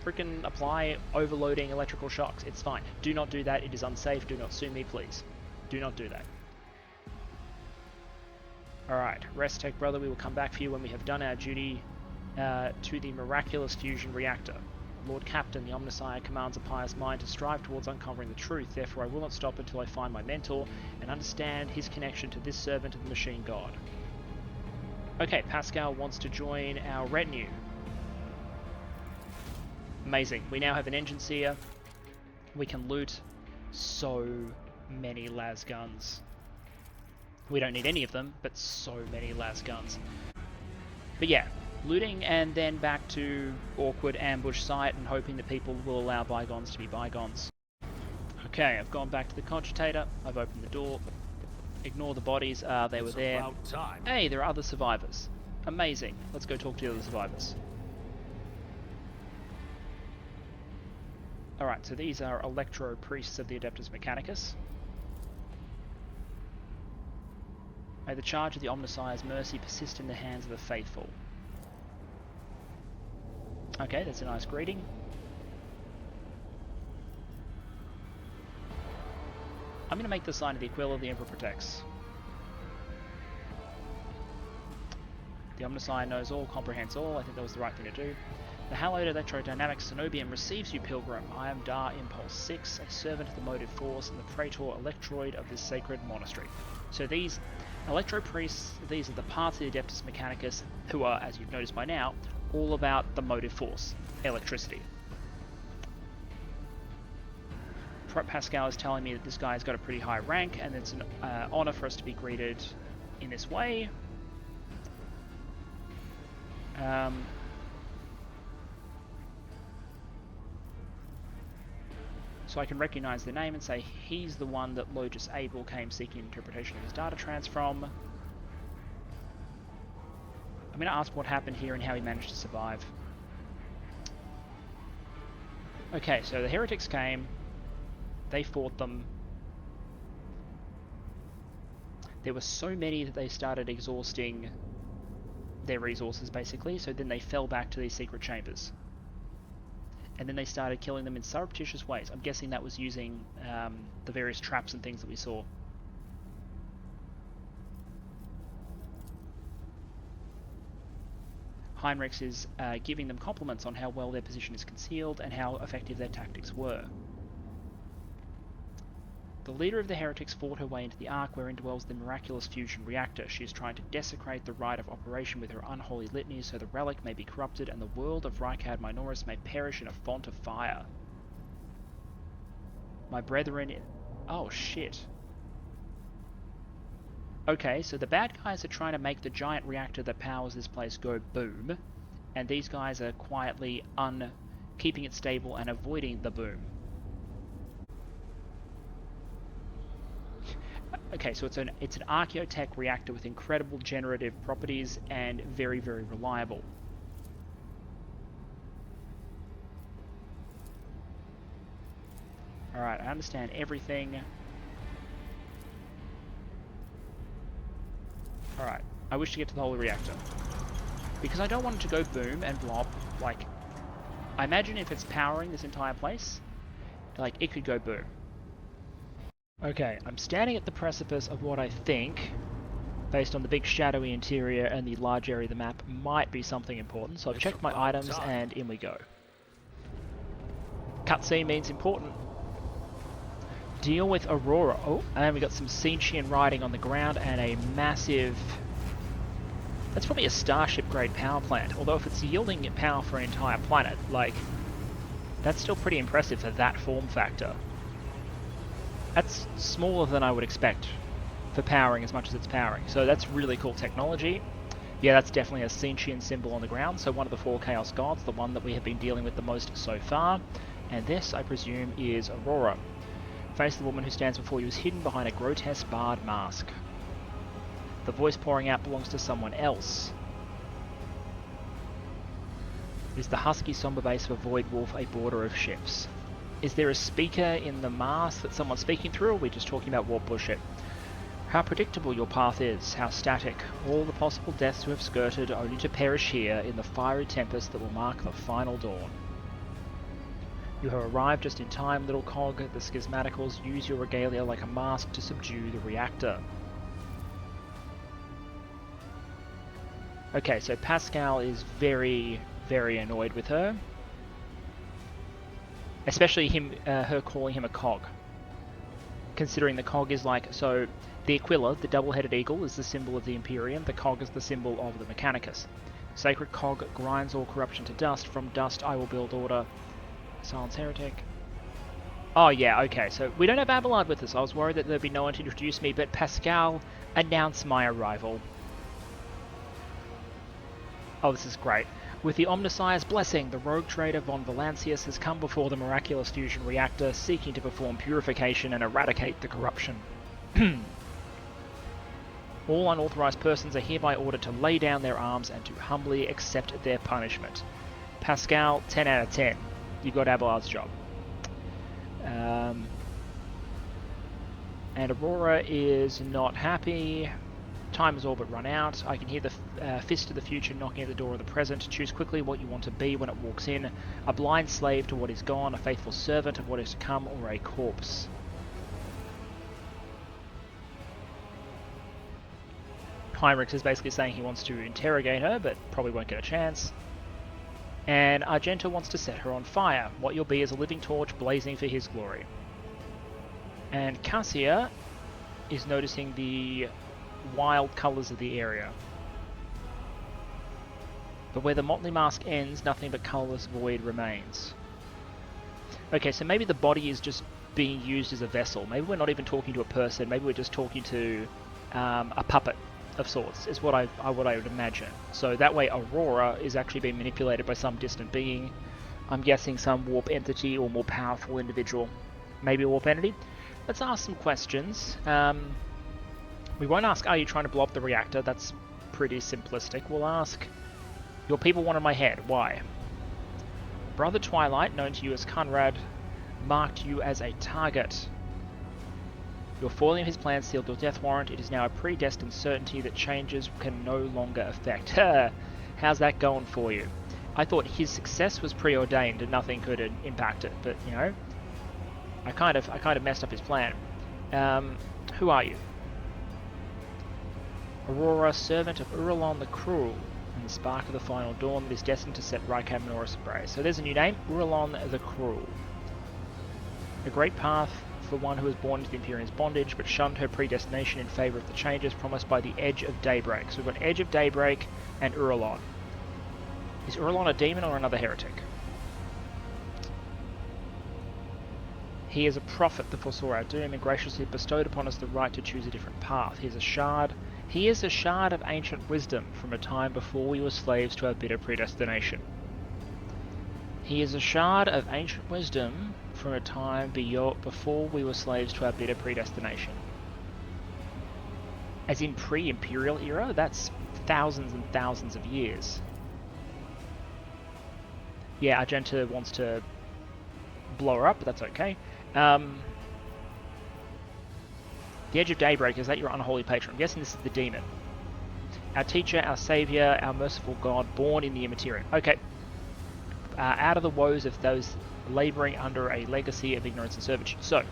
freaking apply overloading electrical shocks. It's fine. Do not do that. It is unsafe. Do not sue me, please. Do not do that. Alright, rest tech brother. We will come back for you when we have done our duty to the miraculous fusion reactor. Lord Captain, the Omnissiah, commands a pious mind to strive towards uncovering the truth. Therefore I will not stop until I find my mentor and understand his connection to this servant of the machine god. Okay, Pasqual wants to join our retinue. Amazing. We now have an engine seer. We can loot so many las guns. We don't need any of them, but so many las guns. But yeah, looting and then back to awkward ambush site and hoping that people will allow bygones to be bygones. Okay, I've gone back to the cogitator. I've opened the door. Ignore the bodies. They were there. Hey, there are other survivors. Amazing. Let's go talk to the other survivors. Alright, so these are Electro Priests of the Adeptus Mechanicus. May the charge of the Omnissiah's mercy persist in the hands of the faithful. Okay, that's a nice greeting. I'm going to make the sign of the Aquila, the Emperor protects. The Omnissiah knows all, comprehends all. I think that was the right thing to do. The hallowed electrodynamic Cenobium receives you, Pilgrim. I am Dar Impulse 6, a servant of the motive force and the praetor electroid of this sacred monastery. So these Electro Priests, these are the parts of the Adeptus Mechanicus who are, as you've noticed by now, all about the motive force, electricity. Pasqual is telling me that this guy's got a pretty high rank, and it's an honor for us to be greeted in this way. So I can recognize the name and say he's the one that Logus Abel came seeking interpretation of his data trance from. I'm going to ask what happened here and how he managed to survive. Okay, so the heretics came. They fought them. There were so many that they started exhausting their resources, basically, so then they fell back to these secret chambers. And then they started killing them in surreptitious ways. I'm guessing that was using the various traps and things that we saw. Heinrichs is giving them compliments on how well their position is concealed and how effective their tactics were. The leader of the heretics fought her way into the Ark wherein dwells the miraculous fusion reactor. She is trying to desecrate the rite of operation with her unholy litanies so the relic may be corrupted and the world of Reichard Minoris may perish in a font of fire. My brethren... Oh, shit. Okay, so the bad guys are trying to make the giant reactor that powers this place go boom, and these guys are quietly keeping it stable and avoiding the boom. Okay, so it's an Archaeotech reactor with incredible generative properties and very, very reliable. Alright, I understand everything. Alright, I wish to get to the holy reactor. Because I don't want it to go boom and blow up, like... I imagine if it's powering this entire place, like, it could go boom. Okay, I'm standing at the precipice of what I think, based on the big shadowy interior and the large area of the map, might be something important. So I've checked my items and in we go. Cutscene means important. Deal with Aurora. Oh, and we got some Sentian writing on the ground and a massive... That's probably a Starship grade power plant, although if it's yielding power for an entire planet, like, that's still pretty impressive for that form factor. That's smaller than I would expect for powering as much as it's powering. So that's really cool technology. Yeah, that's definitely a Sentian symbol on the ground. So one of the 4 Chaos Gods, the one that we have been dealing with the most so far. And this, I presume, is Aurora. Face the woman who stands before you is hidden behind a grotesque barred mask. The voice pouring out belongs to someone else. Is the husky somber bass of a void wolf a border of ships? Is there a speaker in the mask that someone's speaking through, or are we just talking about warp bullshit? How predictable your path is, how static. All the possible deaths you have skirted, only to perish here in the fiery tempest that will mark the final dawn. You have arrived just in time, little cog. The schismaticals use your regalia like a mask to subdue the reactor. Okay, so Pasqual is very, very annoyed with her. Especially her calling him a cog. Considering the cog is like, so the Aquila, the double-headed eagle, is the symbol of the Imperium, the cog is the symbol of the Mechanicus. Sacred cog grinds all corruption to dust, from dust I will build order. Silence heretic. Oh yeah, okay, so we don't have Abelard with us. I was worried that there'd be no one to introduce me, but Pasqual announced my arrival. Oh, this is great. With the Omnissiah's blessing, the rogue trader von Valancius has come before the miraculous fusion reactor, seeking to perform purification and eradicate the corruption. All unauthorized persons are hereby ordered to lay down their arms and to humbly accept their punishment. Pasqual, 10 out of 10. You got Abelard's job. And Aurora is not happy. Time has all but run out. I can hear the fist of the future knocking at the door of the present. Choose quickly what you want to be when it walks in. A blind slave to what is gone, a faithful servant of what is to come, or a corpse. Heinrichs is basically saying he wants to interrogate her, but probably won't get a chance. And Argenta wants to set her on fire. What you'll be is a living torch blazing for his glory. And Cassia is noticing the wild colours of the area. But where the motley mask ends, nothing but colourless void remains. Okay, so maybe the body is just being used as a vessel. Maybe we're not even talking to a person. Maybe we're just talking to a puppet of sorts, is what I would imagine. So that way Aurora is actually being manipulated by some distant being. I'm guessing some warp entity or more powerful individual. Maybe a warp entity. Let's ask some questions. We won't ask, are you trying to blow up the reactor? That's pretty simplistic. We'll ask, your people wanted my head. Why? Brother Twilight, known to you as Conrad, marked you as a target. Your foiling of his plan sealed your death warrant. It is now a predestined certainty that changes can no longer affect. How's that going for you? I thought his success was preordained and nothing could impact it, but you know, I kind of messed up his plan. Who are you? Aurora, servant of Uralon the Cruel, and the spark of the final dawn that is destined to set Rykam Norris ablaze. So there's a new name, Uralon the Cruel. A great path for one who was born into the Imperium's bondage, but shunned her predestination in favour of the changes promised by the Edge of Daybreak. So we've got Edge of Daybreak and Uralon. Is Uralon a demon or another heretic? He is a prophet that foresaw our doom and graciously bestowed upon us the right to choose a different path. He is a shard of ancient wisdom from a time before we were slaves to our bitter predestination. He is a shard of ancient wisdom from a time before we were slaves to our bitter predestination. As in pre-Imperial era? That's thousands and thousands of years. Yeah, Argenta wants to blow her up, but that's okay. The Edge of Daybreak, is that your unholy patron? I'm guessing this is the demon. Our teacher, our saviour, our merciful God, born in the Immaterium. Okay. Out of the woes of those labouring under a legacy of ignorance and servitude. So,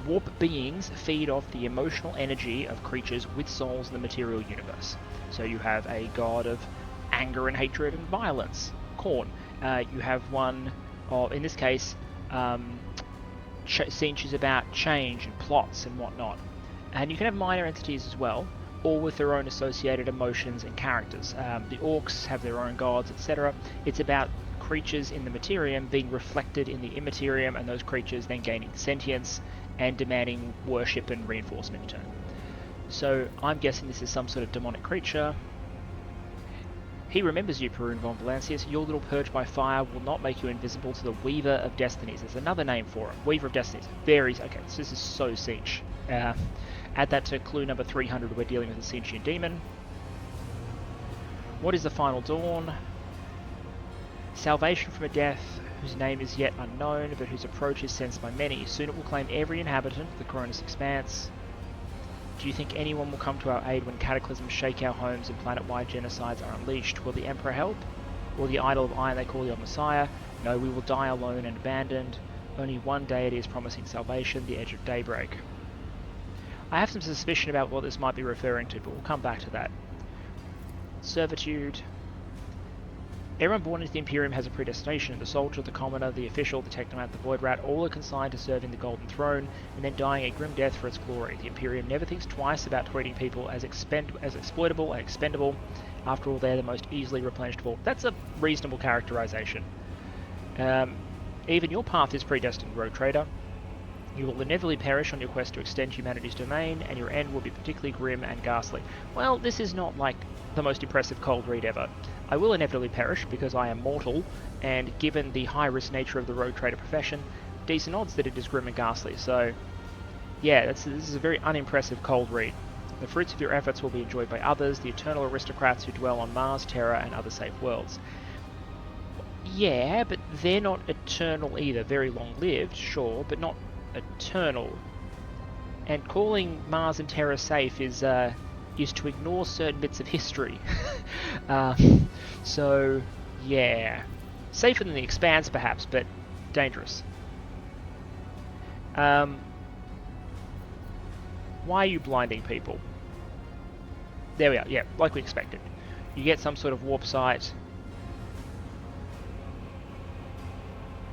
warp beings feed off the emotional energy of creatures with souls in the material universe. So you have a god of anger and hatred and violence, Khorne. You have one of, in this case, cinches about change and plots and whatnot. And you can have minor entities as well, all with their own associated emotions and characters. The orcs have their own gods, etc. It's about creatures in the Materium being reflected in the Immaterium, and those creatures then gaining sentience and demanding worship and reinforcement in turn. So I'm guessing this is some sort of demonic creature. He remembers you, Perun von Valancius. Your little purge by fire will not make you invisible to the Weaver of Destinies. There's another name for it. Weaver of Destinies. Okay, so this is so Siege. Add that to clue number 300, we're dealing with a sentient demon. What is the final dawn? Salvation from a death whose name is yet unknown, but whose approach is sensed by many. Soon it will claim every inhabitant of the Coronis Expanse. Do you think anyone will come to our aid when cataclysms shake our homes and planet-wide genocides are unleashed? Will the Emperor help? Or the Idol of Iron they call your Messiah? No, we will die alone and abandoned. Only one deity is promising salvation, the Edge of Daybreak. I have some suspicion about what this might be referring to, but we'll come back to that. Servitude. Everyone born into the Imperium has a predestination. The soldier, the commoner, the official, the technomat, the void rat, all are consigned to serving the Golden Throne and then dying a grim death for its glory. The Imperium never thinks twice about treating people as exploitable and expendable. After all, they're the most easily replenishable. That's a reasonable characterization. Even your path is predestined, Rogue Trader. You will inevitably perish on your quest to extend humanity's domain, and your end will be particularly grim and ghastly. Well, this is not like the most impressive cold read ever. I will inevitably perish because I am mortal, and given the high-risk nature of the Rogue Trader profession, decent odds that it is grim and ghastly. So, yeah, this is a very unimpressive cold read. The fruits of your efforts will be enjoyed by others, the eternal aristocrats who dwell on Mars, Terra, and other safe worlds. Yeah, but they're not eternal either. Very long-lived, sure, but not eternal. And calling Mars and Terra safe is to ignore certain bits of history. So, yeah. Safer than the Expanse, perhaps, but dangerous. Why are you blinding people? There we are, yeah, like we expected. You get some sort of warp sight.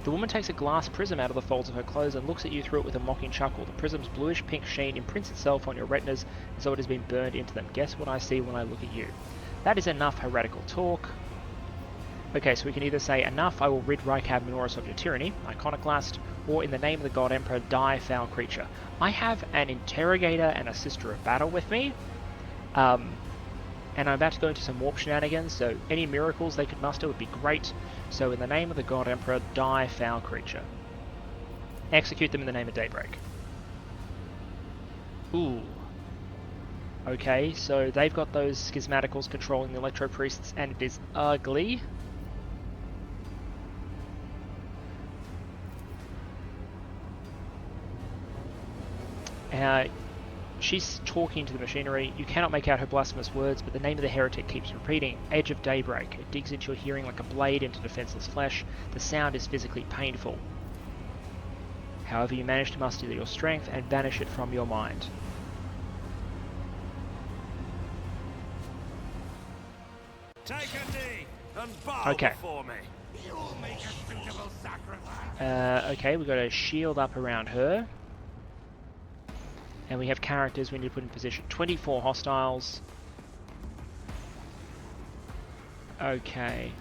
The woman takes a glass prism out of the folds of her clothes and looks at you through it with a mocking chuckle. The prism's bluish-pink sheen imprints itself on your retinas as though it has been burned into them. Guess what I see when I look at you? That is enough heretical talk. Okay, so we can either say, enough, I will rid Rykab Minoris of your tyranny, Iconoclast, or in the name of the God Emperor, die, foul creature. I have an Interrogator and a Sister of Battle with me, and I'm about to go into some warp shenanigans, so any miracles they could muster would be great. So in the name of the God Emperor, die, foul creature. Execute them in the name of Daybreak. Ooh. Okay, so they've got those schismaticals controlling the Electro Priests, and it is ugly. She's talking to the machinery. You cannot make out her blasphemous words, but the name of the heretic keeps repeating. Edge of Daybreak. It digs into your hearing like a blade into defenseless flesh. The sound is physically painful. However, you manage to muster your strength and banish it from your mind. Take a knee and bow before me. You will make a suitable sacrifice. Okay, we've got a shield up around her. And we have characters we need to put in position. 24 hostiles. Okay.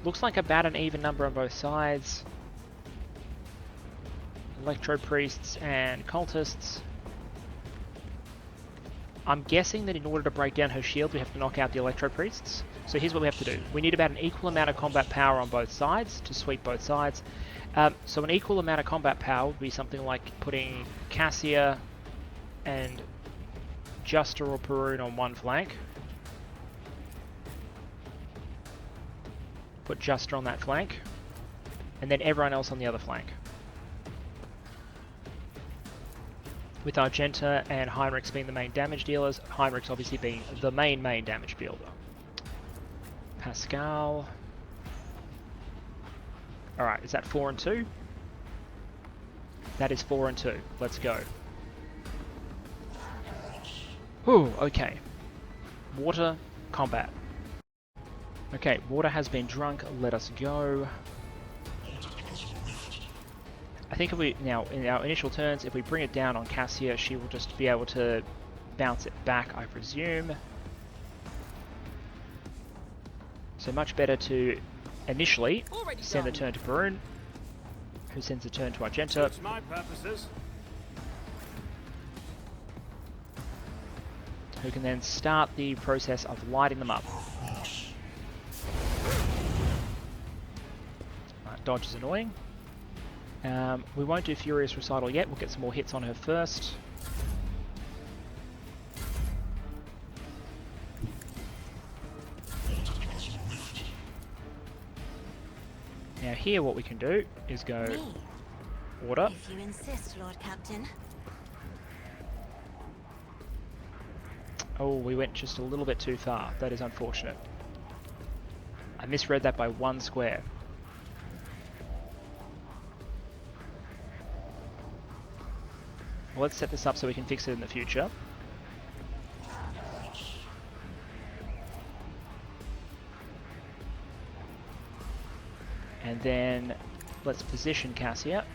Looks like about an even number on both sides. Electro Priests and Cultists. I'm guessing that in order to break down her shield, we have to knock out the Electro Priests. So here's what we have to do. We need about an equal amount of combat power on both sides to sweep both sides. So an equal amount of combat power would be something like putting Cassia and Juster or Perun on one flank. Put Juster on that flank. And then everyone else on the other flank. With Argenta and Heinrichs being the main damage dealers. Heinrichs obviously being the main damage dealer. Pasqual. Alright, is that 4 and 2? That is 4 and 2. Let's go. Ooh, okay. Water, combat. Okay, water has been drunk, let us go. I think if we, now, in our initial turns, if we bring it down on Cassia, she will just be able to bounce it back, I presume. So much better to initially send the turn to Perun, who sends the turn to Argenta. Suits my purposes. Who can then start the process of lighting them up. Right, dodge is annoying. We won't do Furious Recital yet, we'll get some more hits on her first. Now here what we can do is go order. If you insist, Lord Captain. Oh, we went just a little bit too far. That is unfortunate. I misread that by 1 square. Well, let's set this up so we can fix it in the future. And then let's position Cassia.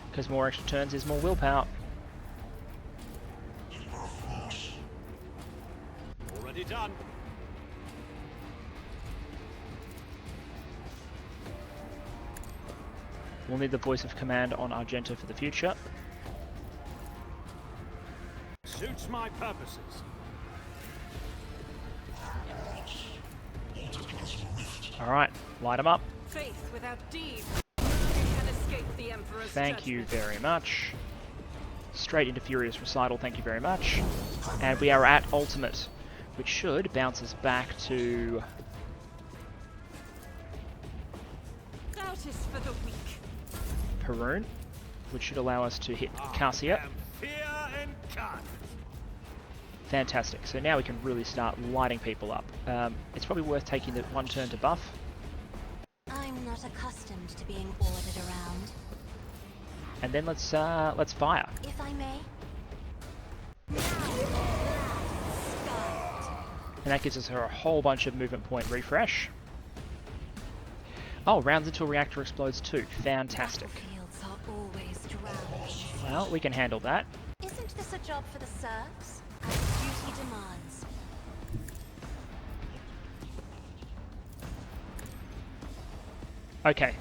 Because more extra turns is more willpower. Already done. We'll need the voice of command on Argenta for the future. Suits my purposes. Alright, light them up. Faith without deed can escape the Emperor's Thank you judgment. very much. Straight into Furious Recital, thank you very much. And we are at Ultimate, which should bounce us back to... Doubt is for the weak. Perun, which should allow us to hit Cassia. Fear incarnate. Fantastic, so now we can really start lighting people up. It's probably worth taking the 1 turn to buff. I'm not accustomed to being ordered around. And then let's fire. If I may. And that gives us a whole bunch of movement point refresh. Oh, rounds until reactor explodes too. Fantastic. Battlefields are always drowning. Well, we can handle that. Isn't this a job for the serfs? As duty demands. Okay.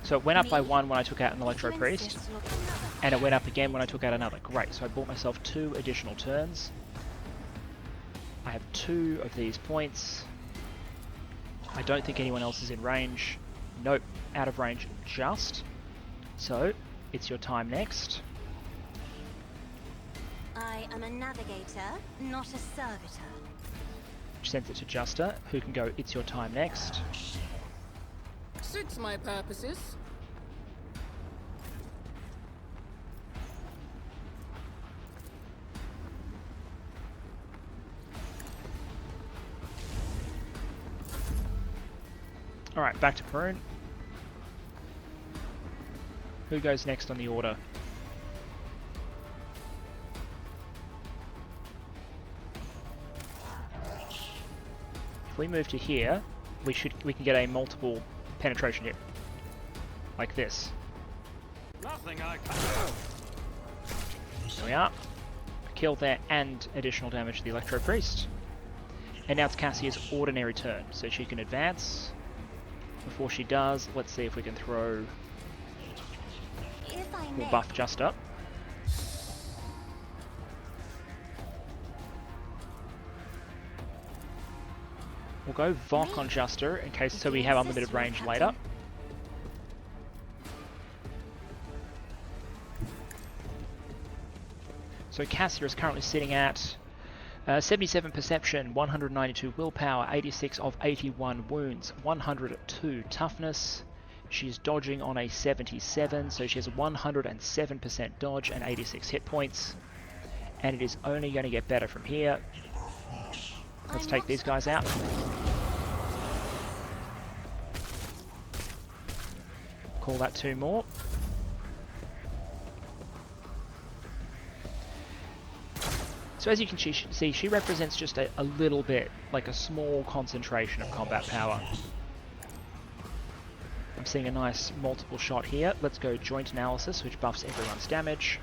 So it went up by 1 when I took out an Electro Priest, and it went up again when I took out another. Great, so I bought myself 2 additional turns. I have 2 of these points. I don't think anyone else is in range. Nope, out of range just. So, it's your time next. I am a navigator, not a servitor. Which sends it to Juster, who can go, it's your time next. Suits my purposes. Alright, back to Perun. Who goes next on the order? If we move to here, we can get a multiple penetration hit. Like this. Nothing I can do. There we are. A kill there and additional damage to the Electro Priest. And now it's Cassia's ordinary turn, so she can advance. Before she does, let's see if we can throw... We'll buff just up. We'll go Vok on Juster in case, so we have unlimited range later. So Cassia is currently sitting at 77 perception, 192 willpower, 86 of 81 wounds, 102 toughness. She's dodging on a 77, so she has 107% dodge and 86 hit points. And it is only going to get better from here. Let's take these guys out. Call that 2 more. So as you can see, she represents just a little bit, like a small concentration of combat power. I'm seeing a nice multiple shot here. Let's go joint analysis, which buffs everyone's damage.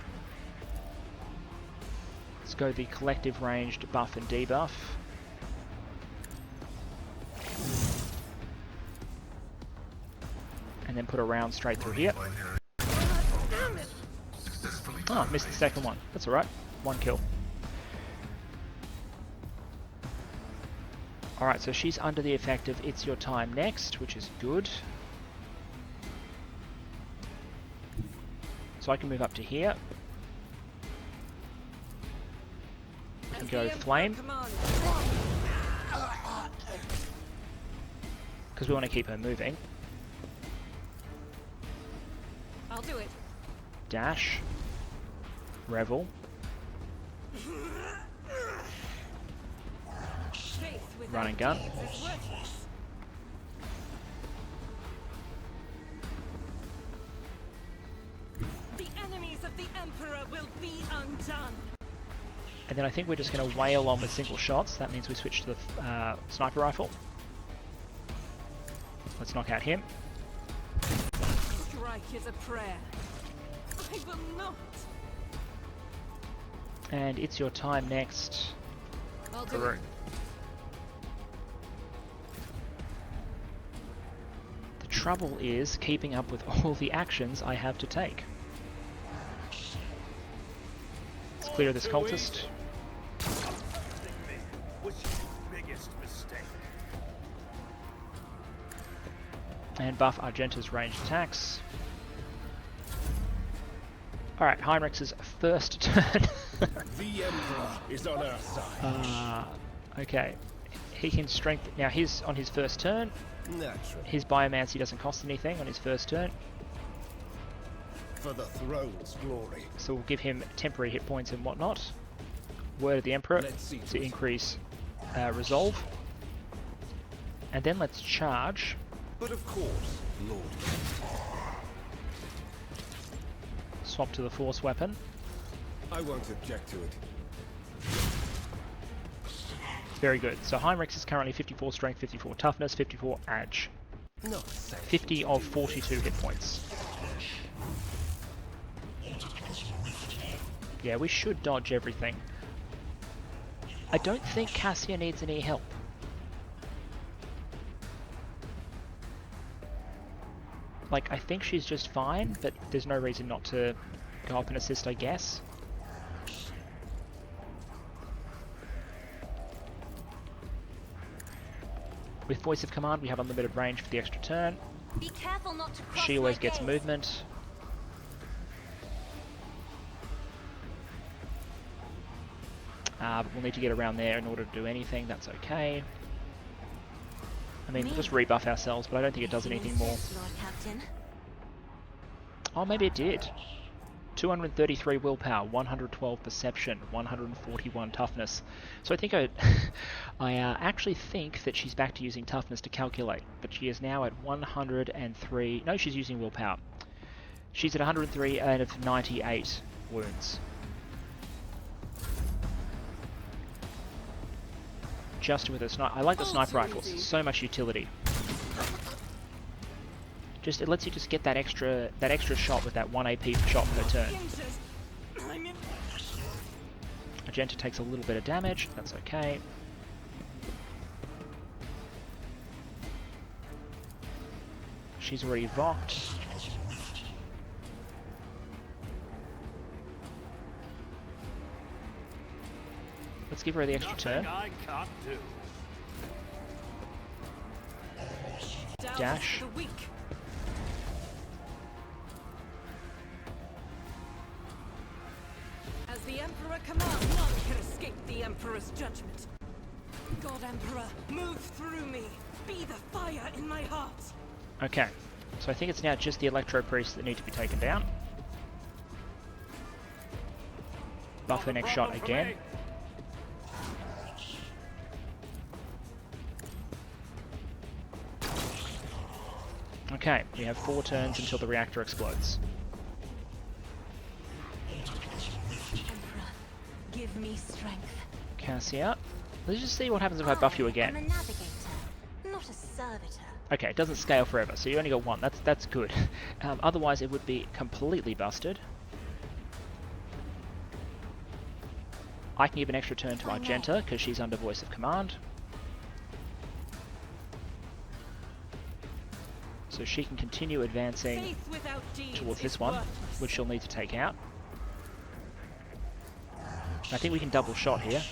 Let's go the collective ranged buff and debuff. And then put a round straight through here. Oh, missed the second one. That's alright. 1 kill. Alright, so she's under the effect of It's Your Time Next, which is good. So I can move up to here. I can go Flame. Because we want to keep her moving. I'll do it. Dash. Revel. Run and gun. The enemies of the Emperor will be undone. And then I think we're just going to wail on with single shots. That means we switch to the sniper rifle. Let's knock out him. Strike is a prayer. I will not. And It's Your Time Next. I'll do Peru. it. The trouble is keeping up with all the actions I have to take. Let's clear this cultist. And buff Argenta's ranged attacks. Alright, Heinrich's first turn. The Emperor is on our side. Okay. He can strengthen... Now, he's on his first turn. Naturally. His Biomancy doesn't cost anything on his first turn. For the throne's glory. So we'll give him temporary hit points and whatnot. Word of the Emperor Let's see to increase resolve. And then let's charge. But of course, Lord. Swap to the Force weapon. I won't object to it. Very good. So Heinrich's is currently 54 strength, 54 toughness, 54 edge. No, 50 of 42 hit points. Yeah, we should dodge everything. I don't think Cassia needs any help. Like, I think she's just fine, but there's no reason not to go up and assist, I guess. With Voice of Command, we have unlimited range for the extra turn. Be careful not to cross She my always gets gaze. movement. But we'll need to get around there in order to do anything. That's okay. I mean, we'll just rebuff ourselves, but I don't think it does anything more. Lord Captain. Oh, maybe it did. 233 willpower, 112 perception, 141 toughness. So I think I actually think that she's back to using toughness to calculate, but she is now at 103. No, she's using willpower. She's at 103 out of 98 wounds. Just with a sniper. I like the sniper rifles. So much utility. Just it lets you just get that extra shot with that 1 AP shot per turn. Argenta takes a little bit of damage. That's okay. She's already vocked. Let's give her the extra turn. I can't do. Dash. The weak. As the Emperor commands, none can escape the Emperor's judgment. God Emperor, move through me. Be the fire in my heart. Okay, so I think it's now just the Electro Priests that need to be taken down. Buff her next shot again. Okay, we have 4 turns until the reactor explodes. Emperor, give me strength. Cassia. Let's just see what happens if I buff you I'm again. a navigator, not a servitor. Okay, it doesn't scale forever, so you only got 1. That's good. Otherwise, it would be completely busted. I can give an extra turn to Argenta because she's under Voice of Command. So she can continue advancing Faith without deeds towards is this one, worthless. which she'll need to take out. I think we can double shot here.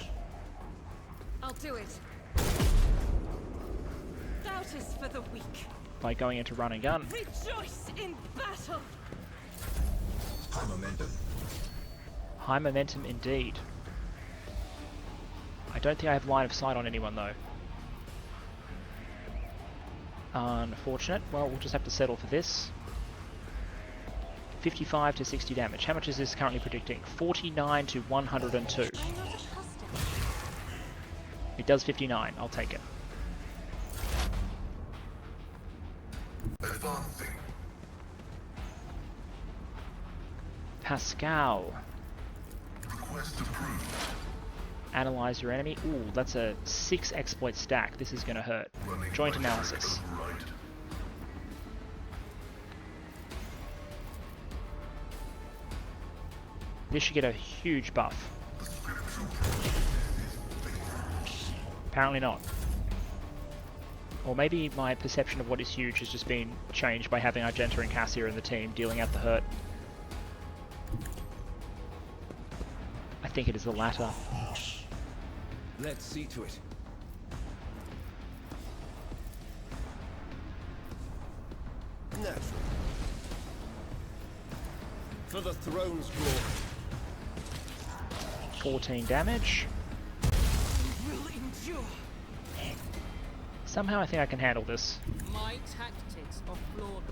I'll do it. Doubt is for the weak. By going into run and gun. Rejoice in battle. High momentum. High momentum indeed. I don't think I have line of sight on anyone though. Unfortunate. Well, we'll just have to settle for this. 55 to 60 damage. How much is this currently predicting? 49 to 102. I'm not accustomed. It does 59. I'll take it. Advancing. Pasqual. Request approved. Analyze your enemy. Ooh, that's a 6 exploit stack. This is going to hurt. Running Joint my analysis. override. This should get a huge buff. Apparently not. Or maybe my perception of what is huge has just been changed by having Argenta and Cassia in the team dealing out the hurt. I think it is the latter. Let's see to it. Natural. For the throne's glory. 14 damage. Will endure. Somehow I think I can handle this. My tactics are flawless.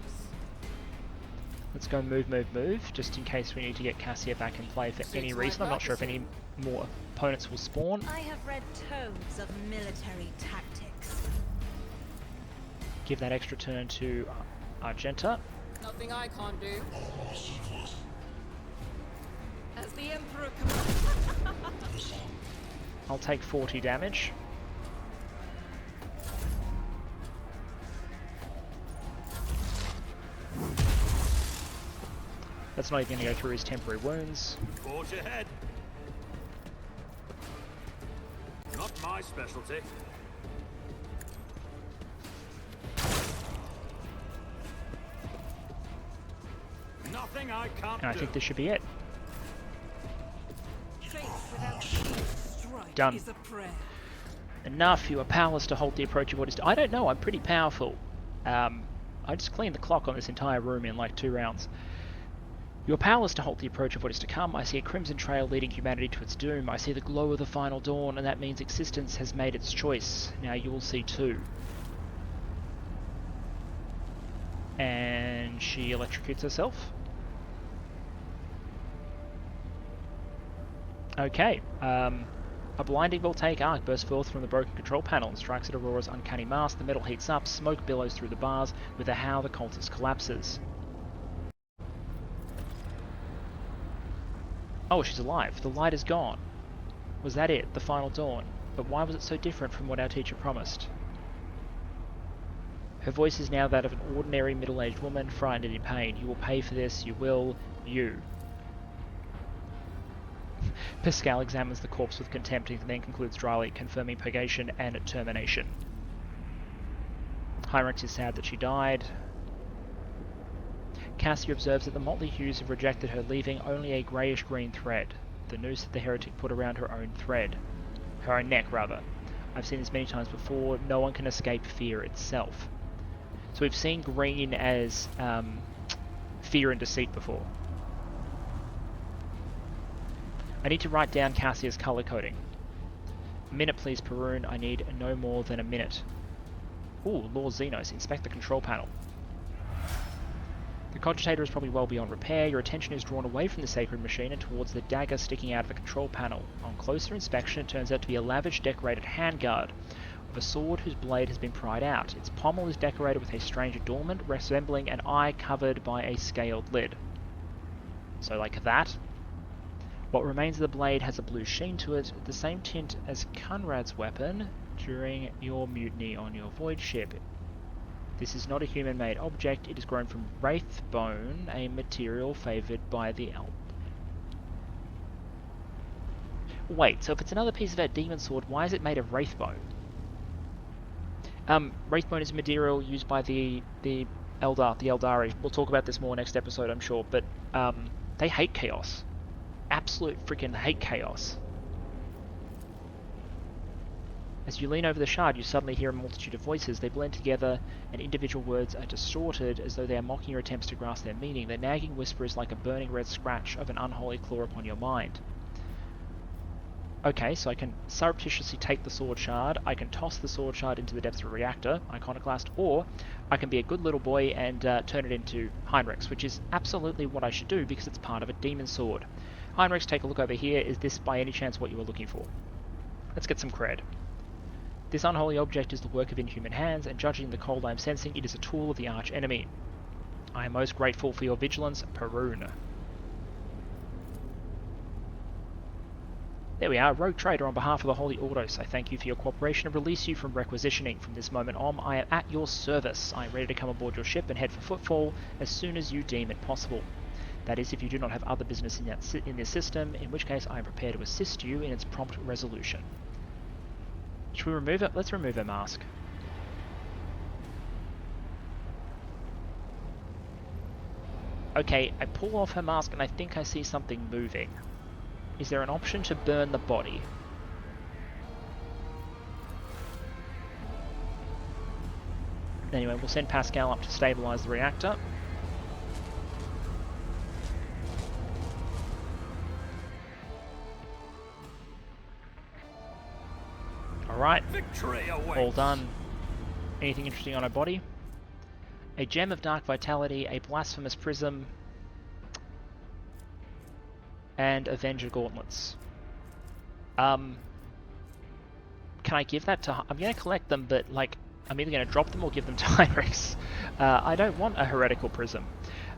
Let's go move, move, move, just in case we need to get Cassia back in play for any Suits my reason. I'm not sure if any more opponents will spawn. I have read tomes of military tactics. Give that extra turn to Argenta. Nothing I can't do. As the Emperor commands. I'll take 40 damage. That's not even going to go through his temporary wounds. Forge ahead. Not my specialty. something I can't And I think this should be it. Faith without shield strike Done. is a prayer. Enough, you are powerless to halt the approach of what is... I don't know, I'm pretty powerful. I just cleaned the clock on this entire room in like 2 rounds. You are powerless to halt the approach of what is to come. I see a crimson trail leading humanity to its doom. I see the glow of the final dawn, and that means existence has made its choice. Now you will see too. And she electrocutes herself. Okay, a blinding voltaic arc bursts forth from the broken control panel and strikes at Aurora's uncanny mask. The metal heats up, smoke billows through the bars. With a howl, the cultist collapses. Oh, she's alive. The light is gone. Was that it? The final dawn? But why was it so different from what our teacher promised? Her voice is now that of an ordinary middle-aged woman, frightened and in pain. You will pay for this. You will. You. Pasqual examines the corpse with contempt and then concludes dryly, confirming purgation and termination. Heinrich is sad that she died. Cassia observes that the motley hues have rejected her, leaving only a greyish-green thread. The noose that the heretic put around her own thread. Her own neck, rather. I've seen this many times before. No one can escape fear itself. So we've seen green as fear and deceit before. I need to write down Cassia's colour coding. A minute please, Perun. I need no more than a minute. Ooh, Lord Xenos, inspect the control panel. The cogitator is probably well beyond repair. Your attention is drawn away from the sacred machine and towards the dagger sticking out of the control panel. On closer inspection, it turns out to be a lavish decorated handguard of a sword whose blade has been pried out. Its pommel is decorated with a strange adornment resembling an eye covered by a scaled lid. So like that. What remains of the blade has a blue sheen to it, the same tint as Conrad's weapon during your mutiny on your void ship. This is not a human-made object, it is grown from wraith bone, a material favoured by the elf. Wait, so if it's another piece of that demon sword, why is it made of wraith bone? Wraith bone is a material used by the Eldari. We'll talk about this more next episode, I'm sure, but they hate chaos. Absolute freaking hate chaos. As you lean over the shard, you suddenly hear a multitude of voices. They blend together, and individual words are distorted as though they are mocking your attempts to grasp their meaning. Their nagging whisper is like a burning red scratch of an unholy claw upon your mind. Okay, so I can surreptitiously take the sword shard, I can toss the sword shard into the depths of a reactor, iconoclast, or I can be a good little boy and turn it into Heinrich's, which is absolutely what I should do because it's part of a demon sword. Heinrich's, take a look over here. Is this by any chance what you were looking for? Let's get some cred. This unholy object is the work of inhuman hands, and judging the cold I am sensing, it is a tool of the arch-enemy. I am most grateful for your vigilance, Perun. There we are, Rogue Trader, on behalf of the Holy Ordos. I thank you for your cooperation and release you from requisitioning. From this moment on, I am at your service. I am ready to come aboard your ship and head for Footfall as soon as you deem it possible. That is, if you do not have other business in this system, in which case I am prepared to assist you in its prompt resolution. Should we remove it? Let's remove her mask. Okay, I pull off her mask and I think I see something moving. Is there an option to burn the body? Anyway, we'll send Pasqual up to stabilize the reactor. Alright, all done. Anything interesting on her body? A gem of dark vitality, a blasphemous prism, and Avenger gauntlets. Can I give that to... I'm going to collect them, but like, I'm either going to drop them or give them to Heinrich's. I don't want a heretical prism.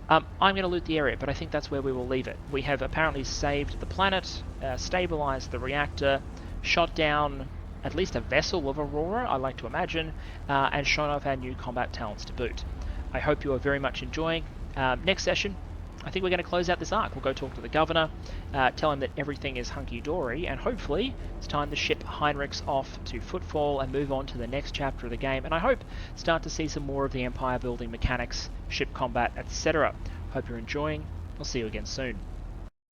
I'm going to loot the area, but I think that's where we will leave it. We have apparently saved the planet, stabilized the reactor, shot down at least a vessel of Aurora, I like to imagine, and shown off our new combat talents to boot. I hope you are very much enjoying. Next session, I think we're going to close out this arc. We'll go talk to the governor, tell him that everything is hunky-dory, and hopefully it's time to ship Heinrich's off to Footfall and move on to the next chapter of the game, and I hope start to see some more of the empire building mechanics, ship combat, etc. Hope you're enjoying. I'll see you again soon.